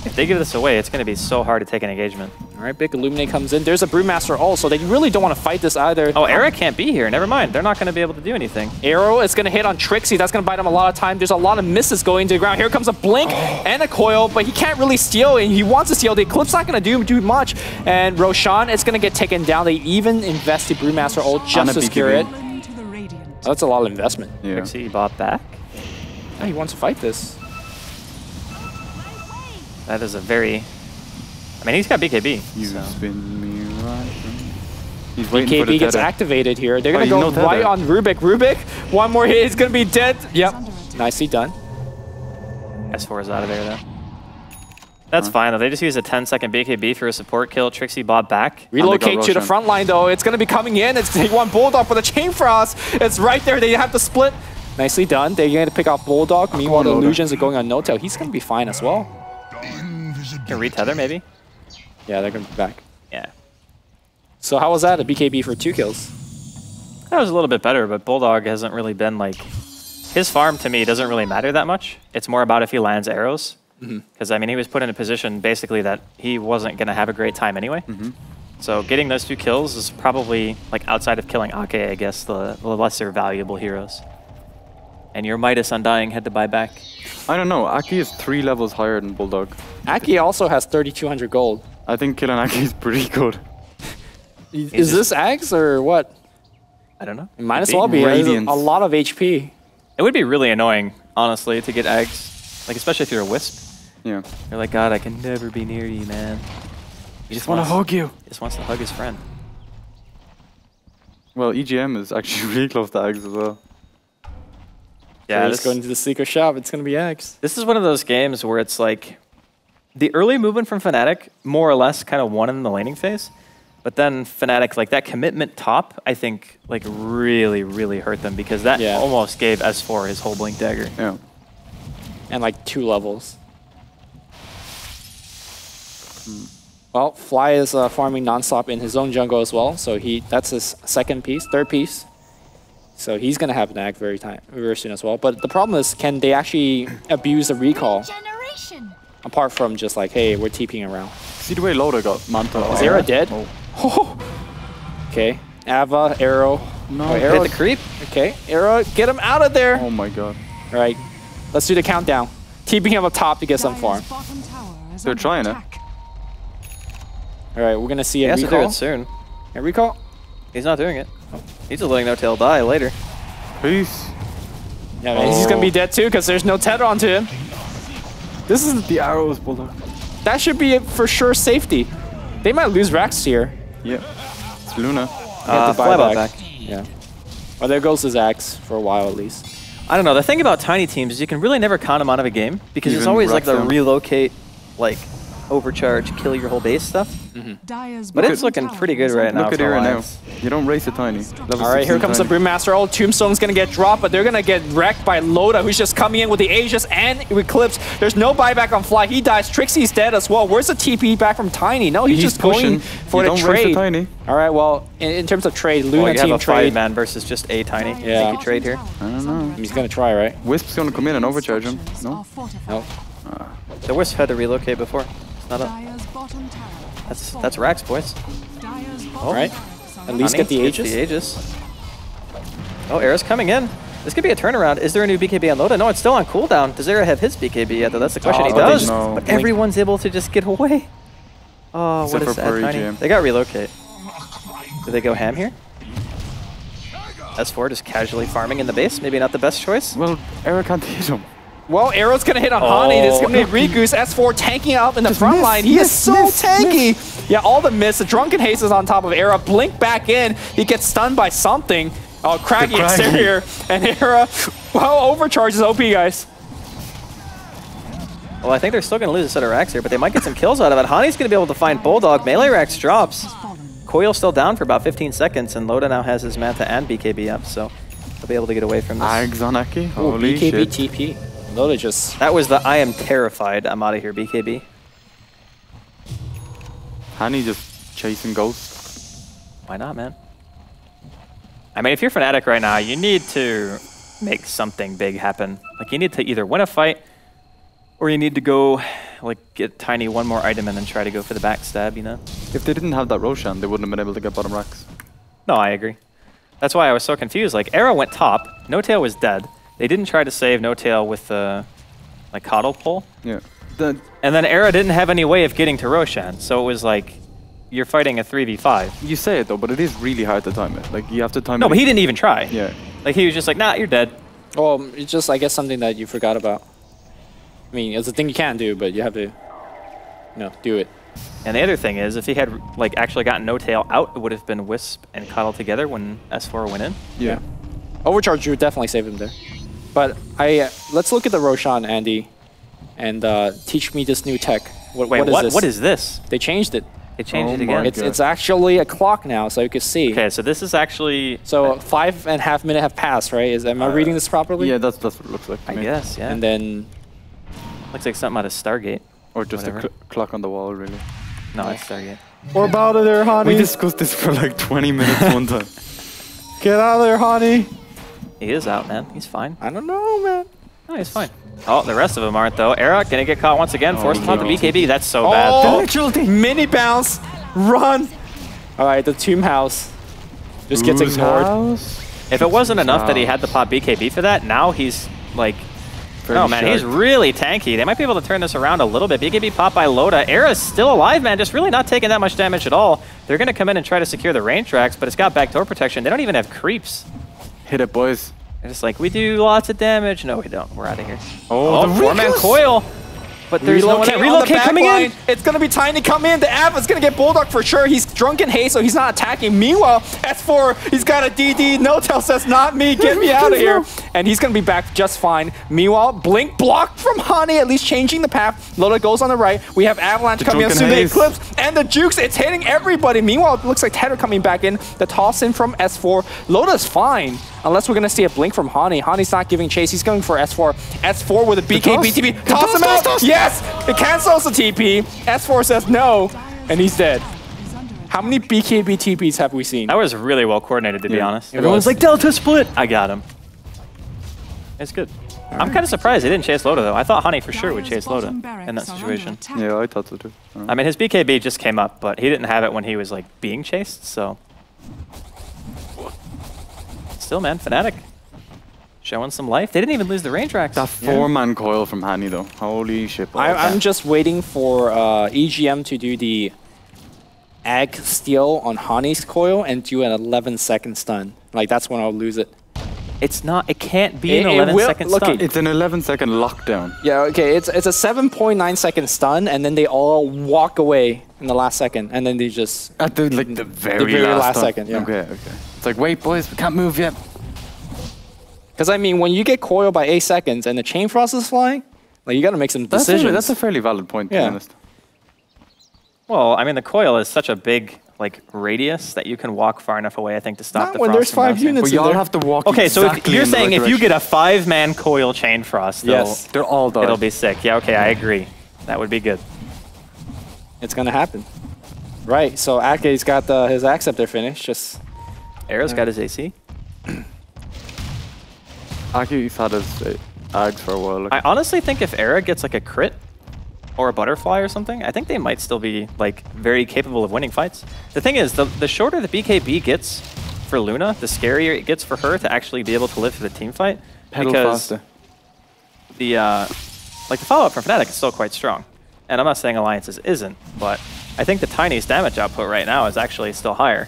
If they give this away, it's going to be so hard to take an engagement. All right, big Illuminate comes in. There's a Brewmaster also. They really don't want to fight this either. Oh, Era can't be here. Never mind. They're not going to be able to do anything. Arrow is going to hit on Trixie. That's going to buy him a lot of time. There's a lot of misses going to the ground. Here comes a Blink and a Coil, but he can't really steal, and he wants to steal. The Eclipse not going to do much, and Roshan is going to get taken down. They even invest the Brewmaster ult just to secure it. Oh, that's a lot of investment. Yeah. Trixie bought back. Oh, he wants to fight this. That is a very... I mean, he's got BKB. You so. spin me right. He's waiting for the BKB gets tether. activated here. They're going to go right on Rubik. Rubik, one more hit, he's going to be dead. Yep, nicely done. S4 is out of there, though. That's fine, though. They just use a 10-second BKB for a support kill. Trixie bought back. Relocate to the front line, though. It's going to be coming in. It's they want Bulldog for the Chain Frost. It's right there. They have to split. Nicely done. They're going to pick off Bulldog. Meanwhile, the Illusions are going on no-tail. He's going to be fine as well. Can retether, maybe? Yeah, they're going to be back. Yeah. So how was that? A BKB for 2 kills? That was a little bit better, but Bulldog hasn't really been like... His farm, to me, doesn't really matter that much. It's more about if he lands arrows. Because, I mean, he was put in a position, basically, that he wasn't going to have a great time anyway. So getting those 2 kills is probably, like, outside of killing Ake, I guess, the lesser valuable heroes. And your Midas Undying had to buy back. I don't know. Aki is 3 levels higher than Bulldog. Aki also has 3,200 gold. I think killing Aki is pretty good. Is this Axe or what? I don't know. It might as well be. A lot of HP. It would be really annoying, honestly, to get eggs. Like, especially if you're a Wisp. Yeah. You're like, God, I can never be near you, man. He just want to hug you. He just wants to hug his friend. Well, EGM is actually really close to Axe as well. Yeah, he's going to the secret shop. It's going to be Axe. This is one of those games where it's like the early movement from Fnatic more or less kind of won in the laning phase, but then Fnatic, like that commitment top, I think like really, really hurt them because that almost gave S4 his whole Blink Dagger. Yeah. And like 2 levels. Well, Fly is farming nonstop in his own jungle as well, so that's his third piece. So he's going to have an ag very soon as well. But the problem is, can they actually abuse the recall? Apart from just like, hey, we're TPing around. See the way Loda got Manta. Is Era dead? Oh. Okay. Ava, Arrow. No, Arrow. Hit the creep. Okay. Arrow, get him out of there. Oh my god. All right. Let's do the countdown. TPing him up top to get some farm. They're trying it. All right, we're going to see a recall. He has to do it soon. A recall? He's not doing it. He's just letting No-Tail die later. Peace. Yeah, man, he's going to be dead too because there's no tether onto him. This is the arrows, Bulldog. That should be for sure safety. They might lose Rax here. Yeah. It's Luna. Fly back. Yeah. Well, there goes his Axe for a while at least. I don't know. The thing about tiny teams is you can really never count them out of a game because it's always like the relocate, like overcharge, kill your whole base stuff. Dire's But it's bottom looking tower pretty good is right under now. Look at for Era now. Alliance. You don't race a tiny. All right, here comes the Brewmaster. Oh, Tombstone's going to get dropped, but they're going to get wrecked by Loda, who's just coming in with the Aegis and Eclipse. There's no buyback on Fly. He dies. Trixie's dead as well. Where's the TP back from Tiny? No, he's just pushing. going for You the don't race trade. a tiny. All right, well, in terms of trade, Well, Luna you have team a trade. 5-man versus just a Tiny. Yeah. Think you trade here? I don't know. He's going to try, right? Wisp's gonna come in and overcharge him. No? No. The Wisp had to relocate before. It's not up. Dire's bottom tower. That's Rax, boys. Dire's bottom All right. barracks At least Honey get the gets Aegis. The Aegis. Oh, Era's coming in. This could be a turnaround. Is there a new BKB on Loda? No, it's still on cooldown. Does Era have his BKB yet, though? That's the question. Oh, He does, no. but everyone's able to just get away. Oh, Except what a for sad Tiny. EGM. They got relocate. Do they go ham here? S4 just casually farming in the base. Maybe not the best choice. Well, Era can't hit him. Well, Arrow's going to hit on Hani. This is going to be Riku's. S4 tanking out in the front line. He is so tanky. Yeah, all the miss. The Drunken Haste is on top of Era. Blink back in. He gets stunned by something. Oh, Craggy exterior. And Era, well, overcharges OP, guys. Well, I think they're still going to lose a set of racks here, but they might get some kills out of it. Hani's going to be able to find Bulldog. Melee racks drops. Coil's still down for about 15 seconds, and Loda now has his Manta and BKB up, so he'll be able to get away from this. Ags on Aki. Oh, Holy BKB shit. TP. Loda just... That was the I am terrified, I'm out of here BKB. Hani just chasing ghosts. Why not, man? I mean, if you're Fnatic right now, you need to make something big happen. Like, you need to either win a fight, or you need to go, like, get Tiny one more item and then try to go for the backstab, you know? If they didn't have that Roshan, they wouldn't have been able to get bottom racks. No, I agree. That's why I was so confused. Like, Arrow went top, No Tail was dead. They didn't try to save No Tail with the, like, Coddle pull. Yeah. And then Era didn't have any way of getting to Roshan, so it was like, you're fighting a 3v5. You say it though, but it is really hard to time it. Like, you have to time it. No, but he didn't even try. Yeah. Like, he was just like, nah, you're dead. Well, it's just, I guess, something that you forgot about. I mean, it's a thing you can do, but you have to, you know, do it. And the other thing is, if he had, like, actually gotten No Tail out, it would have been Wisp and Coddle together when S4 went in. Yeah. Overcharge would definitely save him there. But let's look at the Roshan, Andy, and teach me this new tech. Wait, what is this? What is this? They changed it. They changed it my again. God. It's actually a clock now, so you can see. Okay, so this is actually... So 5.5 minutes have passed, right? Am I reading this properly? Yeah, that's what it looks like to I me. guess, yeah. And then... Looks like something out of Stargate. Or just Whatever. a clock on the wall, really. No, it's Stargate. We're out of there, honey. We discussed this for like 20 minutes one time. Get out of there, honey. He is out, man. He's fine. I don't know, man. No, he's fine. Oh, the rest of them aren't, though. Era gonna get caught once again. Forced on the no. BKB. That's so Oh, bad. mini bounce. Run. All right, the Tomb House just gets Whose ignored. house? If it wasn't enough that he had to pop BKB for that, now he's, like... Oh, man, he's really tanky. They might be able to turn this around a little bit. BKB popped by Loda. Era's still alive, man. Just really not taking that much damage at all. They're going to come in and try to secure the range tracks, but it's got backdoor protection. They don't even have creeps. Hit it, boys. They're just like, we do lots of damage. No, we don't. We're out of here. Oh, the four-man Rikus! coil. But there's no one there. Relocate coming in. It's going to be Tiny come in. The Av is going to get Bulldog for sure. He's Drunken Haste, so he's not attacking. Meanwhile, S4, he's got a DD. No Tail says, not me. Get me out of here. And he's going to be back just fine. Meanwhile, Blink blocked from Honey, at least changing the path. Loda goes on the right. We have Avalanche coming in soon. The Eclipse and the Jukes. It's hitting everybody. Meanwhile, it looks like Tedder coming back in. The toss in from S4. Loda's fine. Unless we're going to see a Blink from Hani. Hani's not giving chase. He's going for S4. S4 with a BKB TP. Toss him out. Yes! It cancels the TP. S4 says no. And he's dead. How many BKB TPs have we seen? That was really well coordinated, to be honest. It Everyone's was. like, Delta split. I got him. It's good. I'm kind of surprised they didn't chase Loda, though. I thought Honey for sure would chase Loda in that situation. Yeah, I thought so too. I mean, his BKB just came up, but he didn't have it when he was, like, being chased, so... Still, man, Fnatic. Showing some life. They didn't even lose the range racks. That four-man coil from Hani, though. Holy shit. I'm just waiting for EGM to do the egg steal on Hani's coil and do an 11-second stun. Like, that's when I'll lose it. It's not, it can't be an 11-second stun. It's an 11-second lockdown. Yeah, okay, it's a 7.9-second stun, and then they all walk away in the last second, and then they just... At the, like, the very last time. second, yeah. Okay, okay. It's like, wait, boys, we can't move yet. Because, I mean, when you get coil by 8 seconds and the chain frost is flying, like, you got to make some decisions. That's a fairly valid point, to be honest. Well, I mean, the coil is such a big like radius that you can walk far enough away, I think, to stop Not the when frost. there's 5 units But in y'all there. have to walk. Okay, so if exactly you're in the saying right if you direction. get a 5-man coil chain frost, Yes. they're all dead. it'll be sick. Yeah, okay, I agree. That would be good. It's gonna happen. Right, so Ake's got his Acceptor finished. Just Arrow's got his AC. Aki's had his ags for a while. Like. I honestly think if Era gets like a crit or a butterfly or something, I think they might still be like very capable of winning fights. The thing is, the shorter the BKB gets for Luna, the scarier it gets for her to actually be able to live through the team fight. Pedal because faster. the like the follow-up from Fnatic is still quite strong. And I'm not saying Alliances isn't, but I think the Tiny's damage output right now is actually still higher.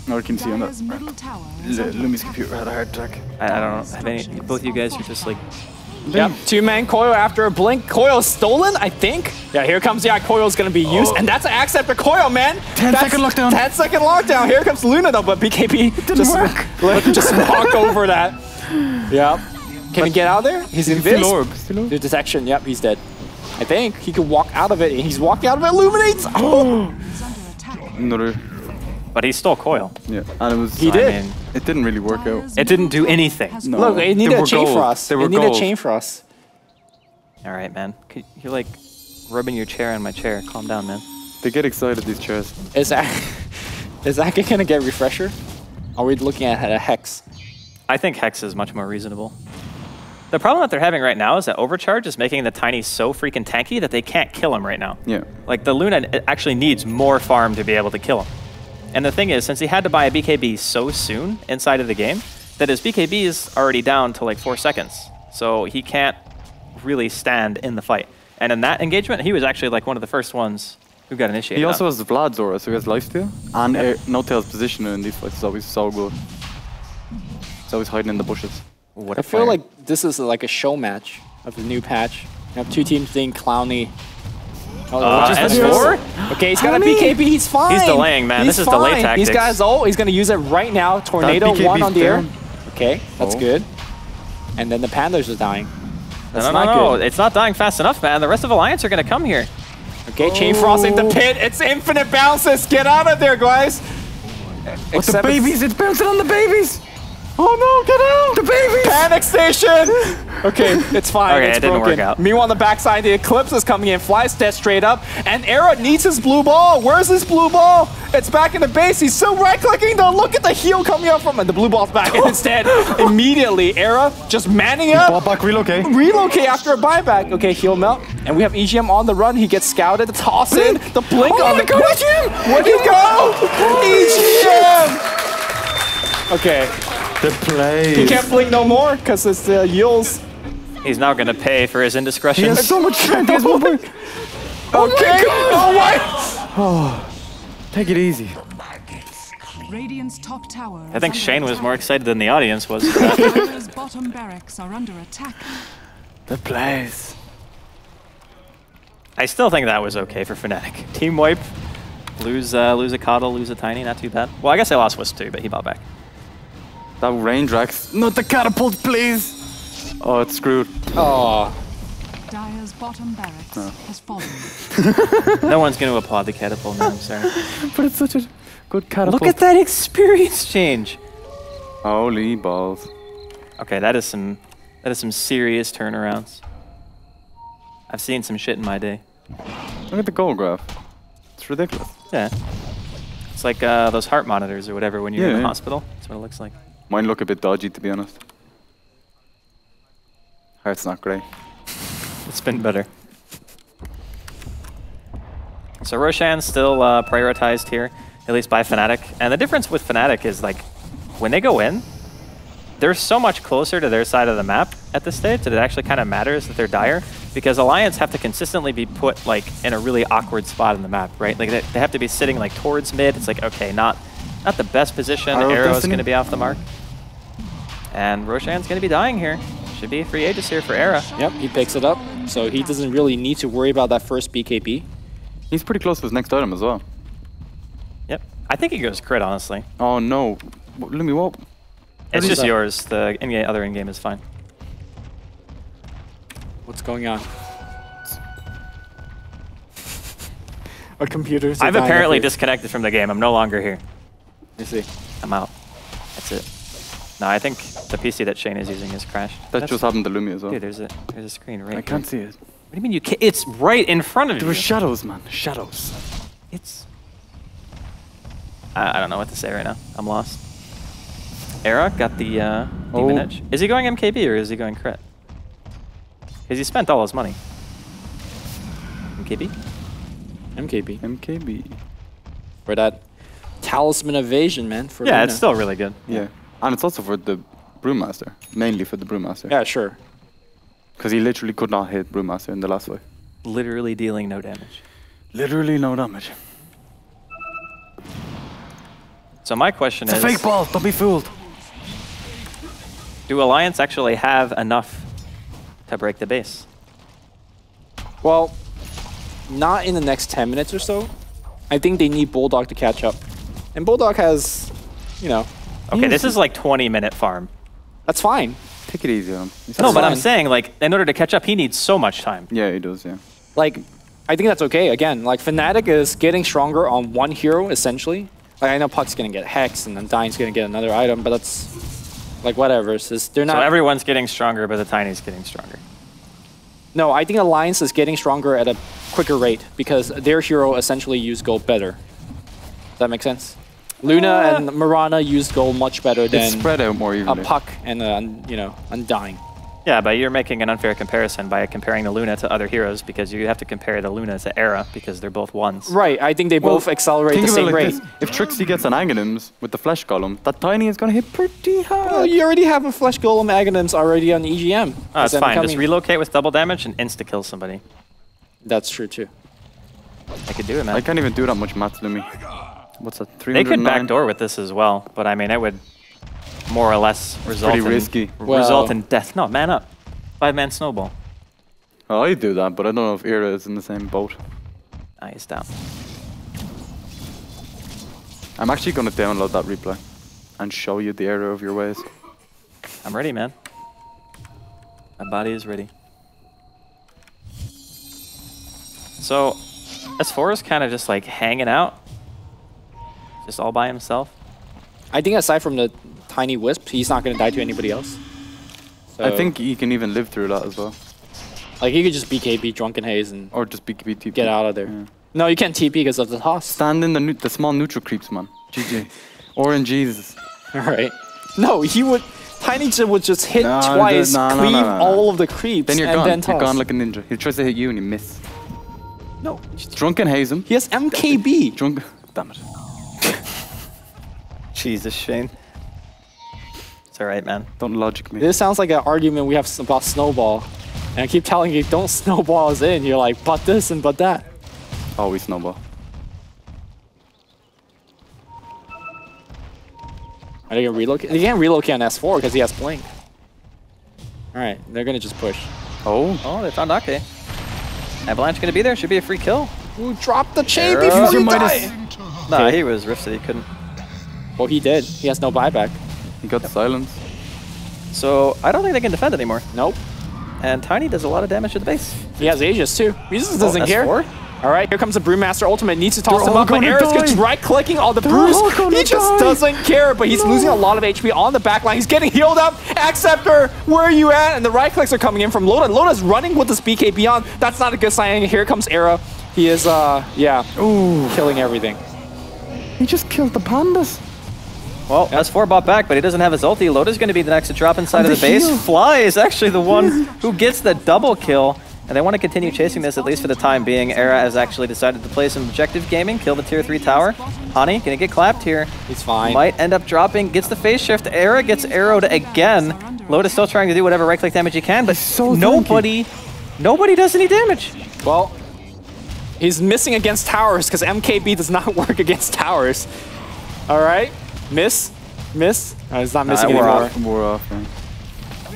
Now we can see on that. Dire's middle tower is under Lumi's attack. computer had a heart attack. I don't know. Have any, both you guys are just like, yep, 2-man coil after a blink. Coil stolen, I think. Yeah, here comes coil's gonna be used, and that's an Acceptor coil, man. 10-second lockdown. 10-second lockdown. Here comes Luna though, but BKB just walk over that. Yep. Can he get out of there? He's in Still orb. Still orb. The detection. Yep, he's dead. I think he could walk out of it, and he's walking out of it. Illuminates. Oh. Is under attack. Another. but he stole coil. Yeah, and it was. He did. I mean, It didn't really work out. Dire's it didn't do middle anything. has No. Look, it needed They a were chain gold. frost. They were It needed a gold. chain frost. all right, man. You're like rubbing your chair on my chair. Calm down, man. They get excited, these chairs. Is Ake gonna get refresher? Are we looking at a hex? I think Hex is much more reasonable. The problem that they're having right now is that Overcharge is making the Tiny so freaking tanky that they can't kill him right now. Yeah. Like, the Luna actually needs more farm to be able to kill him. And the thing is, since he had to buy a BKB so soon inside of the game, that his BKB is already down to like 4 seconds. So he can't really stand in the fight. And in that engagement, he was actually like one of the first ones who got initiated. He also on. has the Vlad's aura, so he has lifesteal. And No Tail's position in these fights is always so good. He's always hiding in the bushes. What I a feel player. like this is like a show match of the new patch. You have 2 teams being Clowny. S4? Okay, he's got a BKB, he's fine. He's delaying, man. He's This is delay fine. He's got tactics. his ult, he's gonna use it right now. Tornado BKB 1 on the air. down. Okay, that's Oh. good. And then the Pandas are dying. That's no, not no, good. it's not dying fast enough, man. The rest of Alliance are going to come here. Okay, chain frosting the pit. It's infinite bounces. Get out of there, guys. What's the babies? It's bouncing on the babies! Oh no, get out! The babies! Panic station! Okay, it's fine. Okay, it's it didn't broken. work out. Meanwhile, on the backside, the Eclipse is coming in, flies dead straight up, and Era needs his blue ball. Where's his blue ball? It's back in the base. He's still right-clicking, though. Look at the heal coming up from it. The blue ball's back, and instead, immediately, Era just manning up. Ball back, relocate. Relocate after a buyback. Okay, heal melt. And we have EGM on the run. He gets scouted. The toss in. The blink on the God, EGM! Where'd he go? EGM! Okay. The play. He can't blink no more because it's the yields. He's now going to pay for his He indiscretions. has so much strength. He has one point. Okay. Oh my! Take it easy. Radiant's top tower. I think Shane was more excited than the audience was. For that. Dire's bottom barracks are under attack. The plays. I still think that was okay for Fnatic. Team wipe, lose a Coddle, lose a Tiny, not too bad. Well, I guess I lost Wisp too, but he bought back. That range racks. Not the catapult, please. Oh, it's screwed. Oh. Dire's bottom barracks has fallen. No one's going to applaud the catapult now, I'm sorry. But it's such a good catapult. Look at that experience change. Holy balls. Okay, that is some serious turnarounds. I've seen some shit in my day. Look at the goal graph. It's ridiculous. Yeah. It's like those heart monitors or whatever when you're in the Yeah. hospital. That's what it looks like. Mine look a bit dodgy, to be honest. Heart's not great. It's been better. So Roshan's still prioritized here, at least by Fnatic. And the difference with Fnatic is, like, when they go in, they're so much closer to their side of the map at this stage that it actually kind of matters that they're dire, because Alliance have to consistently be put, like, in a really awkward spot in the map, right? Like, they have to be sitting, like, towards mid. It's like, okay, not the best position. Arrow's going to be off the mark. And Roshan's going to be dying here. Should be free Aegis here for Era. Yep, he picks it up. So he doesn't really need to worry about that first BKB. He's pretty close to his next item as well. Yep. I think he goes crit, honestly. Oh no. Lumi, what? It's is just that? yours. The other in-game is fine. What's going on? Our computers. I've apparently disconnected from the game. I'm no longer here. Let me see. I'm out. That's it. No, I think the PC that Shane is using is crashed. That just happened to Lumi as well. Dude, there's a screen right I here. can't see it. What do you mean you can't? It's right in front of you. There were shadows, man. Shadows. It's... I don't know what to say right now. I'm lost. Era got the Demon Edge. Is he going MKB or is he going crit? Because he spent all his money. MKB? MKB. MKB. For that talisman evasion, man. For yeah, Luna. it's still really good. Yeah. And it's also for the Brewmaster. Mainly for the Brewmaster. Yeah, sure. Because he literally could not hit Brewmaster in the last fight. Literally dealing no damage. Literally no damage. So my question is... It's a fake ball, don't be fooled. Do Alliance actually have enough to break the base? Well, not in the next 10 minutes or so. I think they need Bulldog to catch up. And Bulldog has, you know... Okay, this is like 20-minute farm. That's fine. Take it easy on him. No, but I'm saying, like, in order to catch up, he needs so much time. Yeah, he does, yeah. Like, I think that's okay. Again, like, Fnatic is getting stronger on one hero, essentially. Like, I know Puck's gonna get Hex, and then Dying's gonna get another item, but that's... Like, whatever. It's just, they're not... So everyone's getting stronger, but the Tiny's getting stronger. No, I think Alliance is getting stronger at a quicker rate, because their hero essentially used gold better. Does that make sense? Luna and Mirana used gold much better than it's spread out more evenly. a Puck and you know, Undying. Yeah, but you're making an unfair comparison by comparing the Luna to other heroes because you have to compare the Luna to Era because they're both ones. Right, I think they both accelerate the same rate. This. If Trixie gets an Aghanims with the Flesh Golem, that Tiny is going to hit pretty hard. Well, you already have a Flesh Golem Aghanims already on EGM. Oh, it's fine. Just relocate with double damage and insta-kill somebody. That's true too. I could do it, man. I can't even do that much math, Lumi. What's that, 309? They could backdoor with this as well, but I mean, it would more or less result in death. No, man up. 5-man snowball. Oh, I do that, but I don't know if Era is in the same boat. He's down. I'm actually going to download that replay and show you the error of your ways. I'm ready, man. My body is ready. So, S4 is kind of just like hanging out. Just all by himself. I think aside from the Tiny Wisp, he's not going to die to anybody else. So I think he can even live through that as well. Like, he could just BKB Drunken Haze and... Or just BKB TP. Get out of there. Yeah. No, you can't TP because of the toss. Stand in the small neutral creeps, man. GG. RNGs. Alright. No, he would... Tiny would just hit twice, cleave all of the creeps, then you're and gone. then toss. You're gone like a ninja. He tries to hit you and you miss. No. Drunken Haze him. He has MKB. Drunken... Damn it. Jesus, Shane. It's alright, man. Don't logic me. This sounds like an argument we have about Snowball. And I keep telling you, don't snowball us in. You're like, but this and but that. Always snowball. Are they going to relocate? They can't relocate on S4 because he has Blink. Alright, they're going to just push. Oh, they found Ake. Avalanche going to be there. Should be a free kill. Ooh, drop the chain before you die! Nah, he was rifted. He couldn't. Well, he did. He has no buyback. He got silence. So, I don't think they can defend anymore. Nope. And Tiny does a lot of damage to the base. He has Aegis too. He just doesn't care. Alright, here comes the Brewmaster ultimate. Needs to toss him up, but Ares gets right-clicking all the brews. He just doesn't care, but he's losing a lot of HP on the backline. He's getting healed up. Acceptor, where are you at? And the right-clicks are coming in from Loda. Loda's running with this BKB on. That's not a good sign. Here comes Era. He is, killing everything. He just killed the pandas. Well, S4 bought back, but he doesn't have his ulti. Loda's going to be the next to drop inside of the base. Fly is actually the one who gets the double kill. And they want to continue chasing this, at least for the time being. Era has actually decided to play some objective gaming, kill the tier 3 tower. Honey, gonna get clapped here. He's fine. Might end up dropping, gets the phase shift. Era gets arrowed again. Loda's still trying to do whatever right-click damage he can, but nobody does any damage. Well, he's missing against towers because MKB does not work against towers. All right, miss. Oh, he's not missing anymore. We're off, man.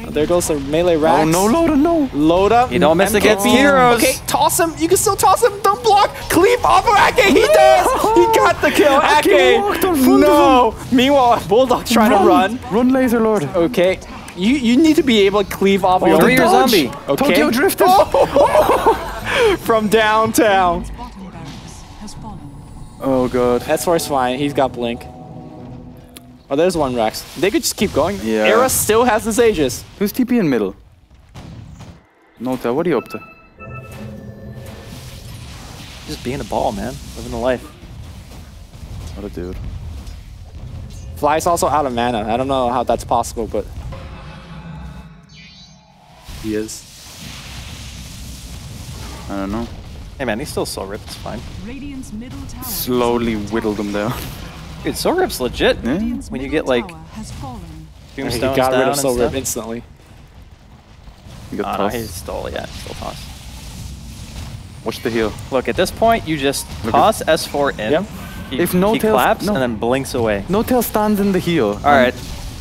There goes the melee racks. Oh no, Loda, no. Loda. You don't miss against heroes. Okay, toss him. You can still toss him. Don't block. Cleave off of Ake. He does. He got the kill. Ake. No. Meanwhile, Bulldog's trying to run. Run, Laser Lord. Okay. You need to be able to cleave off of your zombie. Okay. Tokyo drifted. From downtown. Oh god. S4's fine. He's got Blink. Oh, there's one Rex. They could just keep going. Yeah. Era still has his Aegis. Who's TP in middle? Nota, what are you up to? Just being a ball, man. Living the life. What a dude. Fly's also out of mana. I don't know how that's possible, but he is. I don't know. Hey man, he's still Soul Rip. It's fine. Radiant's middle tower Slowly whittled them down. Dude, Soul Rip's legit. Yeah. Radiant's When you middle get like tower has fallen. He tombstones got down rid of and Soul Rip stuff. instantly. You got Oh, no, tossed. he's still, yeah, still toss. Watch the heal. Look, at this point, you just Look toss S4 in. Yep. He, If no he tails- claps no. and then blinks away. Notail stands in the heal. All right,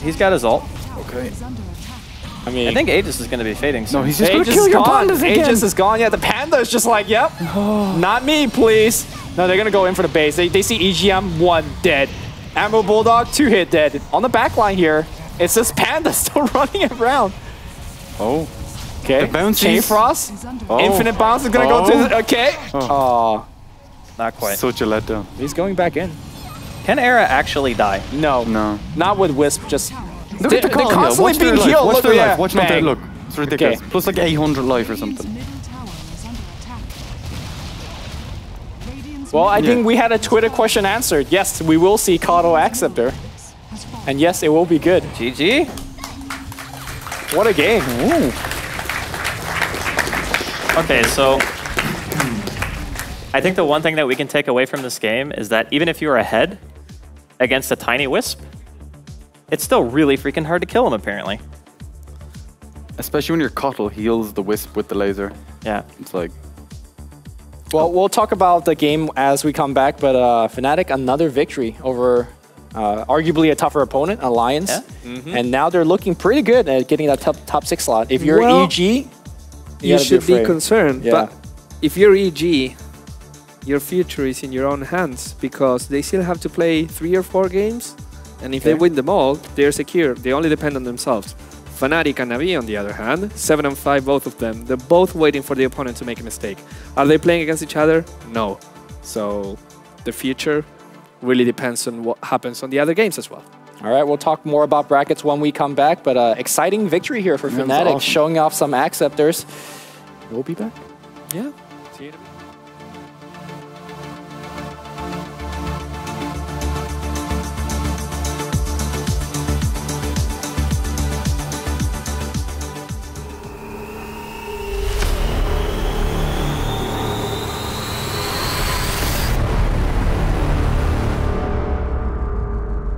he's got his ult. Okay. Is under attack. I mean, I think Aegis is going to be fading soon. No, he's just gonna Aegis kill is your gone. pandas again. Aegis is gone. Yeah, the panda is just like, yep, not me, please. No, they're gonna go in for the base. They see EGM 1 dead, Ammo Bulldog 2 hit dead. On the back line here, it's this panda still running around. Oh. Okay, The bouncies. Chain Frost, Is under Oh. Infinite Bounce is gonna go to. Okay. Oh. Oh, Not quite. Such a letdown. he's going back in. Can Era actually die? No, No. not with Wisp. Just Look They- at the they're call here. constantly Watch their being life. healed. Watch Look, their yeah, life. Watch bang. Notail. Look. It's ridiculous. Okay. Plus like 800 life or Radiant's something. middle tower is under attack. Radiant's well, I Yeah. think we had a Twitter question answered. Yes, we will see Kato Acceptor, has fallen. and yes, it will be good. GG. What a game! Ooh. Okay, so I think the one thing that we can take away from this game is that even if you're ahead against a tiny Wisp, it's still really freaking hard to kill him, apparently. Especially when your Cottle heals the Wisp with the laser. Yeah. It's like, Well, we'll talk about the game as we come back, but Fnatic, another victory over arguably a tougher opponent, Alliance. Yeah. And now they're looking pretty good at getting that top 6 slot. If you're Well, EG, You gotta should be afraid. concerned. Yeah. But if you're EG, your future is in your own hands because they still have to play 3 or 4 games. And if they Okay. win them all, they're secure. They only depend on themselves. Fnatic and Navi, on the other hand, 7 and 5, both of them, they're both waiting for the opponent to make a mistake. Are they playing against each other? No. So the future really depends on what happens on the other games as well. All right, we'll talk more about brackets when we come back, but exciting victory here for Yeah, it was Fnatic, awesome. showing off some acceptors. We'll be back. Yeah. See you in a bit.